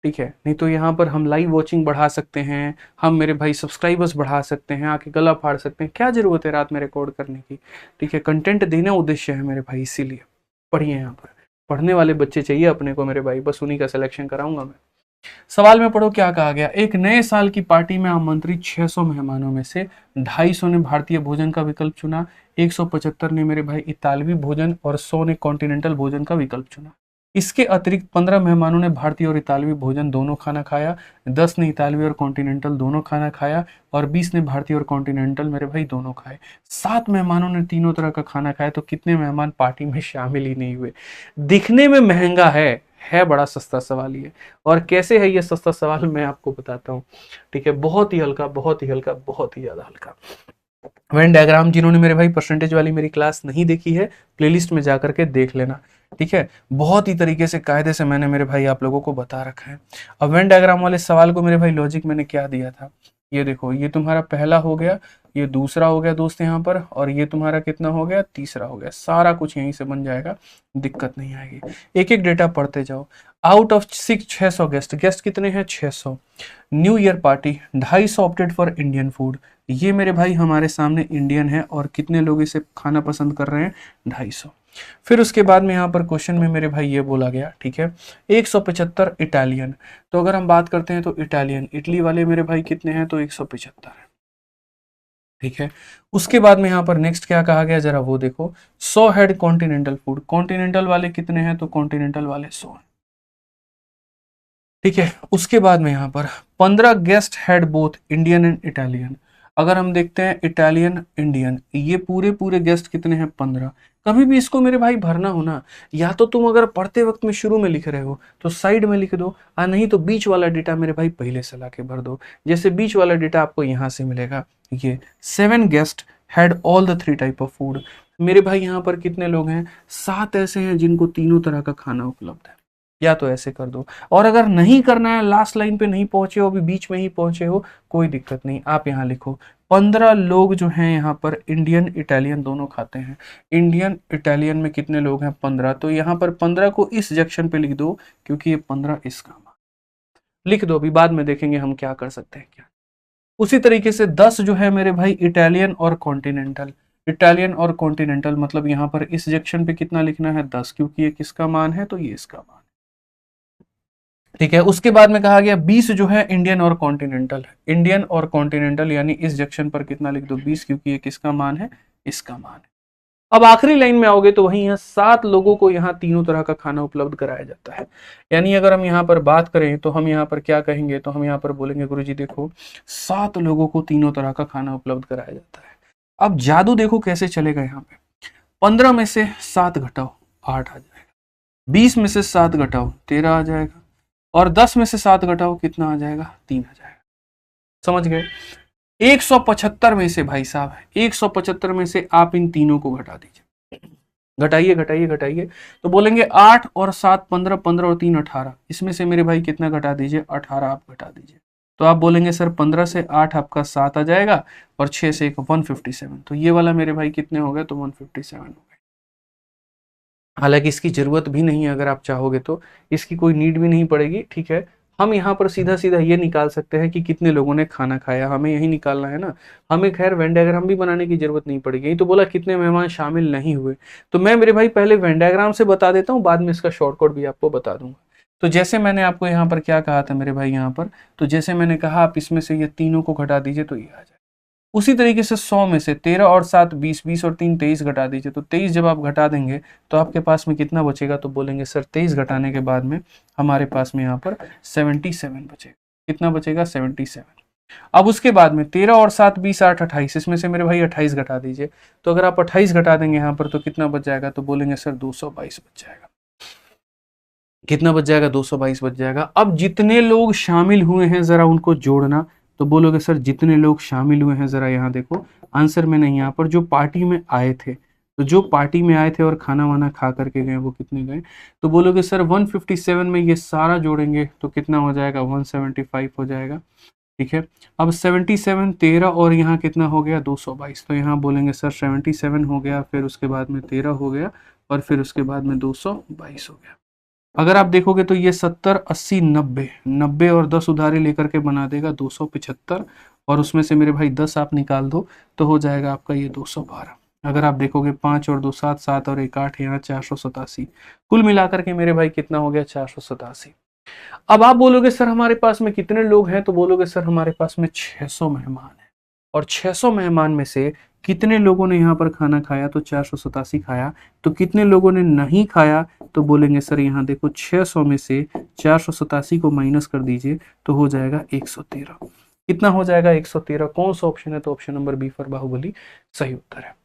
Speaker 1: ठीक है, नहीं तो यहाँ पर हम लाइव वॉचिंग बढ़ा सकते हैं, हम मेरे भाई सब्सक्राइबर्स बढ़ा सकते हैं, आके गला फाड़ सकते हैं, क्या जरूरत है रात में रिकॉर्ड करने की? ठीक है, कंटेंट देना उद्देश्य है मेरे भाई, इसीलिए पढ़िए यहाँ पर। पढ़ने वाले बच्चे चाहिए अपने को मेरे भाई, बस उन्हीं का सिलेक्शन कराऊंगा मैं। सवाल में पढ़ो क्या कहा गया। एक नए साल की पार्टी में आमंत्रित 600 मेहमानों में से 250 ने भारतीय भोजन का विकल्प चुना, 175 ने मेरे भाई इतालवी भोजन और 100 ने कॉन्टिनेंटल भोजन का विकल्प चुना। इसके अतिरिक्त 15 मेहमानों ने भारतीय और इतालवी भोजन दोनों खाना खाया, 10 ने इतालवी और कॉन्टिनेंटल दोनों खाना खाया और 20 ने भारतीय और कॉन्टिनेंटल मेरे भाई दोनों खाए। 7 मेहमानों ने तीनों तरह का खाना खाया, तो कितने मेहमान पार्टी में शामिल ही नहीं हुए? दिखने में महंगा है बड़ा सस्ता सवाल ये। और कैसे है ये सस्ता सवाल मैं आपको बताता हूँ। ठीक है, बहुत ही हल्का, बहुत ही हल्का, बहुत ही ज्यादा हल्का। वेन डायग्राम जिन्होंने मेरे भाई परसेंटेज वाली मेरी क्लास नहीं देखी है, प्लेलिस्ट में जाकर के देख लेना। ठीक है, बहुत ही तरीके से कायदे से मैंने मेरे भाई आप लोगों को बता रखा है। अब वेन डायग्राम वाले सवाल को मेरे भाई लॉजिक मैंने क्या दिया था, ये देखो, ये तुम्हारा पहला हो गया, ये दूसरा हो गया दोस्त यहाँ पर, और ये तुम्हारा कितना हो गया, तीसरा हो गया। सारा कुछ यहीं से बन जाएगा, दिक्कत नहीं आएगी। एक एक डेटा पढ़ते जाओ। आउट ऑफ 600 गेस्ट, गेस्ट कितने हैं? 600। New year party 250 opted for Indian food, ये मेरे भाई हमारे सामने इंडियन है और कितने लोग इसे खाना पसंद कर रहे हैं? 250। फिर उसके बाद में यहाँ पर क्वेश्चन में मेरे भाई ये बोला गया, ठीक है, 175 इटालियन। तो अगर हम बात करते हैं तो इटालियन, इटली वाले मेरे भाई कितने हैं? तो 175 है। ठीक है, उसके बाद में यहाँ पर नेक्स्ट क्या कहा गया जरा वो देखो, 100 हेड कॉन्टिनेंटल फूड, कॉन्टिनेंटल वाले कितने हैं? तो कॉन्टिनेंटल वाले 100। ठीक है, उसके बाद में यहाँ पर 15 guest had both Indian and Italian. अगर हम देखते हैं इटालियन इंडियन, ये पूरे पूरे गेस्ट कितने हैं? 15। कभी भी इसको मेरे भाई भरना हो ना, या तो तुम अगर पढ़ते वक्त में शुरू में लिख रहे हो तो साइड में लिख दो, और नहीं तो बीच वाला डेटा मेरे भाई पहले से ला के भर दो। जैसे बीच वाला डेटा आपको यहाँ से मिलेगा, ये 7 guest had all the 3 type of food. मेरे भाई यहाँ पर कितने लोग हैं? 7 ऐसे हैं जिनको तीनों तरह का खाना उपलब्ध है। या तो ऐसे कर दो, और अगर नहीं करना है, लास्ट लाइन पे नहीं पहुंचे हो, अभी बीच में ही पहुंचे हो, कोई दिक्कत नहीं, आप यहाँ लिखो 15 लोग जो हैं यहाँ पर इंडियन इटालियन दोनों खाते हैं। इंडियन इटालियन में कितने लोग हैं? 15। तो यहाँ पर 15 को इस सेक्शन पे लिख दो, क्योंकि ये 15 इसका लिख दो, अभी बाद में देखेंगे हम क्या कर सकते हैं क्या। उसी तरीके से 10 जो है मेरे भाई इटालियन और कॉन्टिनेंटल, इटालियन और कॉन्टिनेंटल मतलब यहाँ पर इस सेक्शन पे कितना लिखना है? 10, क्योंकि ये किसका मान है? तो ये इसका मान। ठीक है, उसके बाद में कहा गया 20 जो है इंडियन और कॉन्टिनेंटल, इंडियन और कॉन्टिनेंटल यानी इस जंक्शन पर कितना लिख दो? 20, क्योंकि ये किसका मान है? इसका मान है। अब आखिरी लाइन में आओगे तो वहीं यहाँ 7 लोगों को यहाँ तीनों तरह का खाना उपलब्ध कराया जाता है। यानी अगर हम यहाँ पर बात करें तो हम यहाँ पर क्या कहेंगे? तो हम यहाँ पर बोलेंगे गुरुजी देखो 7 लोगों को तीनों तरह का खाना उपलब्ध कराया जाता है। अब जादू देखो कैसे चलेगा यहाँ पे, 15 में से 7 घटाओ 8 आ जाएगा, 20 में से 7 घटाओ 13 आ जाएगा, और 10 में से 7 घटाओ कितना आ जाएगा? 3 आ जाएगा। समझ गए? 175 में से भाई साहब, 175 में से आप इन तीनों को घटा दीजिए, घटाइए घटाइए घटाइए, तो बोलेंगे 8 और 7 15, 15 और 3 18। इसमें से मेरे भाई कितना घटा दीजिए? 18 आप घटा दीजिए। तो आप बोलेंगे सर 15 से 8 आपका 7 आ जाएगा, और 6 से 1 157। तो ये वाला मेरे भाई कितने हो गए? तो 157 हो गए। हालांकि इसकी जरूरत भी नहीं है, अगर आप चाहोगे तो इसकी कोई नीड भी नहीं पड़ेगी। ठीक है, हम यहाँ पर सीधा सीधा ये निकाल सकते हैं कि कितने लोगों ने खाना खाया, हमें यही निकालना है ना। हमें खैर वेन डायग्राम भी बनाने की जरूरत नहीं पड़ेगी। यही तो बोला कितने मेहमान शामिल नहीं हुए, तो मैं मेरे भाई पहले वेन डायग्राम से बता देता हूँ, बाद में इसका शॉर्टकट भी आपको बता दूंगा। तो जैसे मैंने आपको यहाँ पर क्या कहा था मेरे भाई यहाँ पर, तो जैसे मैंने कहा आप इसमें से ये तीनों को घटा दीजिए तो ये आ जाए। उसी तरीके से 100 में से 13 और 7 20, 20 और 3 23 घटा दीजिए। तो 23 जब आप घटा देंगे तो आपके पास में कितना बचेगा, तो बोलेंगे सर 23 घटाने के बाद में हमारे पास में यहाँ पर 77 बचेगा। कितना बचेगा, 77। अब उसके बाद में 13 और 7 20 8 28, इसमें से मेरे भाई 28 घटा दीजिए। तो अगर आप 28 घटा देंगे यहाँ पर तो कितना बच जाएगा, तो बोलेंगे सर 222 बच जाएगा। कितना बच जाएगा, 222 बच जाएगा। अब जितने लोग शामिल हुए हैं जरा उनको जोड़ना। तो बोलोगे सर जितने लोग शामिल हुए हैं, जरा यहाँ देखो आंसर में नहीं, यहाँ पर जो पार्टी में आए थे, तो जो पार्टी में आए थे और खाना वाना खा करके गए वो कितने गए। तो बोलोगे सर 157 में ये सारा जोड़ेंगे तो कितना हो जाएगा, 175 हो जाएगा। ठीक है, अब 77 13 और यहाँ कितना हो गया, 222। तो यहाँ बोलेंगे सर 77 हो गया, फिर उसके बाद में 13 हो गया और फिर उसके बाद में 222 हो गया। अगर आप देखोगे तो ये 70 80 90 90 और 10 उधारी लेकर के बना देगा 275, और उसमें से मेरे भाई 10 आप निकाल दो तो हो जाएगा आपका ये 212। अगर आप देखोगे 5 और 2 7, 7 और 1 8, यहाँ 487, कुल मिलाकर के मेरे भाई कितना हो गया, 487। अब आप बोलोगे सर हमारे पास में कितने लोग हैं, तो बोलोगे सर हमारे पास में 600 मेहमान हैं, और 600 मेहमान में से कितने लोगों ने यहाँ पर खाना खाया, तो 487 खाया। तो कितने लोगों ने नहीं खाया, तो बोलेंगे सर यहाँ देखो 600 में से 487 को माइनस कर दीजिए तो हो जाएगा 113। कितना हो जाएगा, 113। कौन सा ऑप्शन है, तो option number B for Baahubali सही उत्तर है।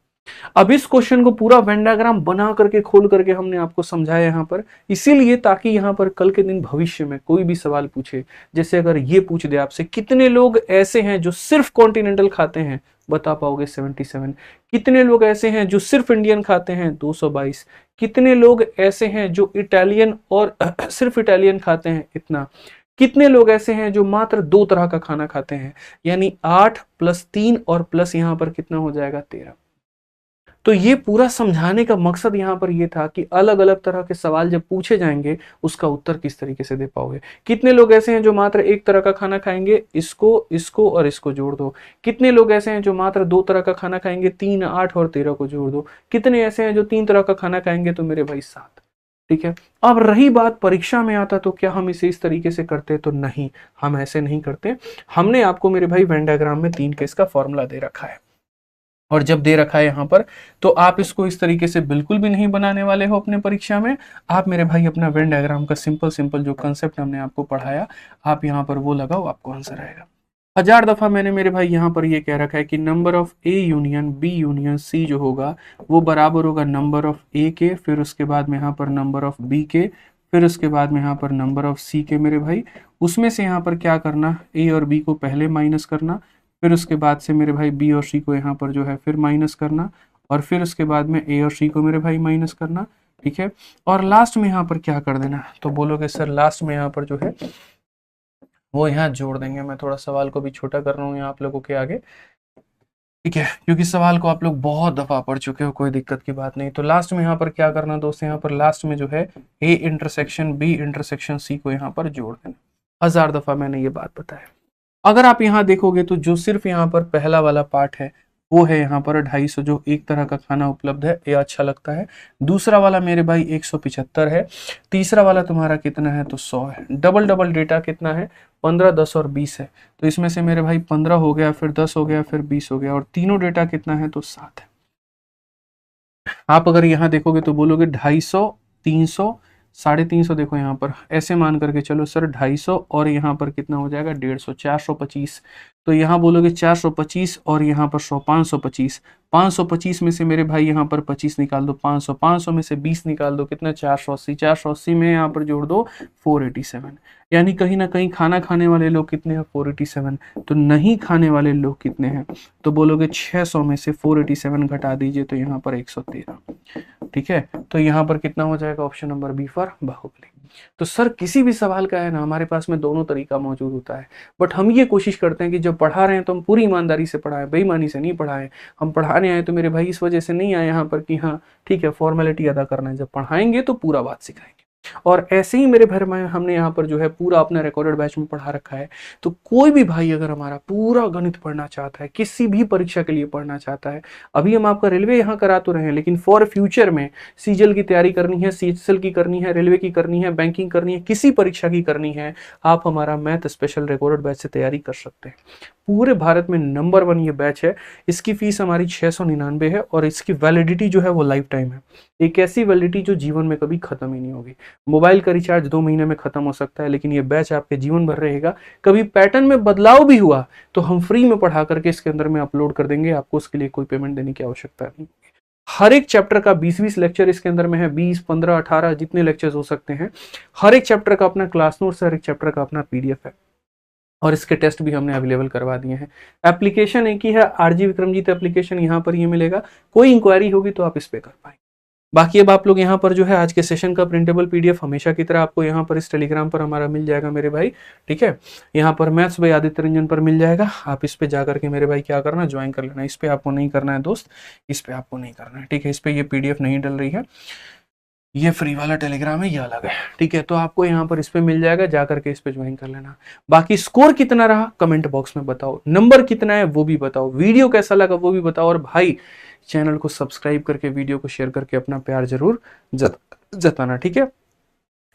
Speaker 1: अब इस क्वेश्चन को पूरा वेन डायग्राम बना करके खोल करके हमने आपको समझाया यहाँ पर, इसीलिए ताकि यहाँ पर कल के दिन भविष्य में कोई भी सवाल पूछे, जैसे अगर ये पूछ दे आपसे कितने लोग ऐसे हैं जो सिर्फ कॉन्टिनेंटल खाते हैं, बता पाओगे 77। कितने लोग ऐसे हैं जो सिर्फ इंडियन खाते हैं, 222। कितने लोग ऐसे हैं जो इटालियन और सिर्फ इटालियन खाते हैं, इतना। कितने लोग ऐसे हैं जो मात्र 2 तरह का खाना खाते हैं, यानी 8 + 3 और प्लस यहाँ पर कितना हो जाएगा, 13। तो ये पूरा समझाने का मकसद यहाँ पर ये था कि अलग अलग तरह के सवाल जब पूछे जाएंगे उसका उत्तर किस तरीके से दे पाओगे। कितने लोग ऐसे हैं जो मात्र 1 तरह का खाना खाएंगे, इसको इसको और इसको जोड़ दो। कितने लोग ऐसे हैं जो मात्र 2 तरह का खाना खाएंगे, 3 8 और 13 को जोड़ दो। कितने ऐसे हैं जो 3 तरह का खाना खाएंगे, तो मेरे भाई 7। ठीक है, अब रही बात परीक्षा में आता तो क्या हम इसे इस तरीके से करते, तो नहीं, हम ऐसे नहीं करते। हमने आपको मेरे भाई वेन डायग्राम में 3 केस का फॉर्मूला दे रखा है, और जब दे रखा है यहाँ पर तो आप इसको इस तरीके से बिल्कुल भी नहीं बनाने वाले हो अपने परीक्षा में। आप मेरे भाई अपना वेन डायग्राम का सिंपल जो कंसेप्ट हमने आपको पढ़ाया आप यहाँ पर वो लगाओ, आपको आंसर आएगा। 1000 दफा मैंने मेरे भाई यहाँ पर ये कह रखा है कि number of A union B union C जो होगा वो बराबर होगा नंबर ऑफ ए के, फिर उसके बाद में यहाँ पर नंबर ऑफ बी के, फिर उसके बाद में यहाँ पर नंबर ऑफ सी के। मेरे भाई उसमें से यहाँ पर क्या करना, ए और बी को पहले माइनस करना, फिर उसके बाद से मेरे भाई बी और सी को यहाँ पर जो है फिर माइनस करना, और फिर उसके बाद में ए और सी को मेरे भाई माइनस करना। ठीक है, और लास्ट में यहाँ पर क्या कर देना, तो बोलोगे सर लास्ट में यहाँ पर जो है वो यहाँ जोड़ देंगे। मैं थोड़ा सवाल को भी छोटा कर रहा हूँ यहाँ आप लोगों के आगे, ठीक है, क्योंकि सवाल को आप लोग बहुत दफा पढ़ चुके हो, कोई दिक्कत की बात नहीं। तो लास्ट में यहाँ पर क्या करना दोस्त, यहाँ पर लास्ट में जो है A intersection B intersection C को यहाँ पर जोड़ देना। 1000 दफा मैंने ये बात बताया। अगर आप यहाँ देखोगे तो जो सिर्फ यहाँ पर पहला वाला पार्ट है वो है यहाँ पर 250, जो एक तरह का खाना उपलब्ध है, ये अच्छा लगता है। दूसरा वाला मेरे भाई 175 है। तीसरा वाला तुम्हारा कितना है, तो 100 है। डबल डेटा कितना है, 15 10 और 20 है। तो इसमें से मेरे भाई 15 हो गया, फिर 10 हो गया, फिर 20 हो गया, और तीनों डेटा कितना है, तो 7 है। आप अगर यहाँ देखोगे तो बोलोगे 250 300 350, देखो यहाँ पर ऐसे मान करके चलो सर 250 और यहाँ पर कितना हो जाएगा, 150 425। तो यहाँ बोलोगे 425 और यहाँ पर 100 525। 525 में से मेरे भाई यहाँ पर 25 निकाल दो, 500 500 में से 20 निकाल दो, कितना 480। 480 में यहाँ पर जोड़ दो 487। यानी कहीं ना कहीं खाना खाने वाले लोग कितने हैं, 487। तो नहीं खाने वाले लोग कितने हैं, तो बोलोगे 600 में से 487 घटा दीजिए तो यहाँ पर 113। ठीक है, तो यहाँ पर कितना हो जाएगा, option number B for Baahubali. तो सर किसी भी सवाल का है ना हमारे पास में दोनों तरीका मौजूद होता है, बट हम ये कोशिश करते हैं कि जब पढ़ा रहे हैं तो हम पूरी ईमानदारी से पढ़ाएं, बेईमानी से नहीं पढ़ाएं। हम पढ़ाने आए तो मेरे भाई इस वजह से नहीं आए यहाँ पर कि हाँ ठीक है फॉर्मेलिटी अदा करना है, जब पढ़ाएंगे तो पूरा बात सिखाएंगे। और ऐसे ही मेरे भर में हमने यहाँ पर जो है पूरा अपना रिकॉर्डेड बैच में पढ़ा रखा है। तो कोई भी भाई अगर हमारा पूरा गणित पढ़ना चाहता है, किसी भी परीक्षा के लिए पढ़ना चाहता है, अभी हम आपका रेलवे यहाँ करा तो रहे हैं, लेकिन फॉर फ्यूचर में सीजीएल की तैयारी करनी है, सीएचएसएल की करनी है, रेलवे की करनी है, बैंकिंग करनी है, किसी परीक्षा की करनी है, आप हमारा मैथ स्पेशल रिकॉर्डेड बैच से तैयारी कर सकते हैं। पूरे भारत में नंबर 1 ये बैच है। इसकी फीस हमारी 699 है और इसकी वैलिडिटी जो है वो लाइफ टाइम है। एक ऐसी वैलिडिटी जो जीवन में कभी खत्म ही नहीं होगी। मोबाइल का रिचार्ज 2 महीने में खत्म हो सकता है, लेकिन ये बैच आपके जीवन भर रहेगा। कभी पैटर्न में बदलाव भी हुआ तो हम फ्री में पढ़ा करके इसके अंदर में अपलोड कर देंगे, आपको उसके लिए कोई पेमेंट देने की आवश्यकता नहीं। हर एक चैप्टर का 20-20 लेक्चर इसके अंदर में है, 20, 15, 18 जितने लेक्चर्स हो सकते हैं। हर एक चैप्टर का अपना क्लास नोट्स, हर एक चैप्टर का अपना पीडीएफ है और इसके टेस्ट भी हमने अवेलेबल करवा दिए हैं। एप्लीकेशन एक ही है, आरजी विक्रमजीत एप्लीकेशन, यहाँ पर ये मिलेगा। कोई इंक्वायरी होगी तो आप इस पे कर पाएंगे। बाकी अब आप लोग यहाँ पर जो है आज के सेशन का प्रिंटेबल पीडीएफ हमेशा की तरह आपको यहाँ पर इस टेलीग्राम पर हमारा मिल जाएगा मेरे भाई, ठीक है। यहाँ पर मैथ्स बाय आदित्य रंजन पर मिल जाएगा। आप इस पे जाकर के मेरे भाई क्या करना, ज्वाइन कर लेना। इस पे आपको नहीं करना है दोस्त, इस पे आपको नहीं करना है, ठीक है। इस पे ये पीडीएफ नहीं डल रही है, ये फ्री वाला टेलीग्राम है, ये अलग है, ठीक है। तो आपको यहाँ पर इस पे मिल जाएगा, जाकर के इस पे ज्वाइन कर लेना। बाकी स्कोर कितना रहा कमेंट बॉक्स में बताओ, नंबर कितना है वो भी बताओ, वीडियो कैसा लगा वो भी बताओ, और भाई चैनल को सब्सक्राइब करके वीडियो को शेयर करके अपना प्यार जरूर जताना, ठीक है।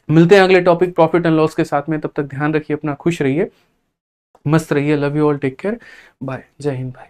Speaker 1: मिलते हैं अगले टॉपिक प्रॉफिट एंड लॉस के साथ में। तब तक ध्यान रखिए अपना, खुश रहिए, मस्त रहिए। Love you all, take care, bye, जय हिंद भाई।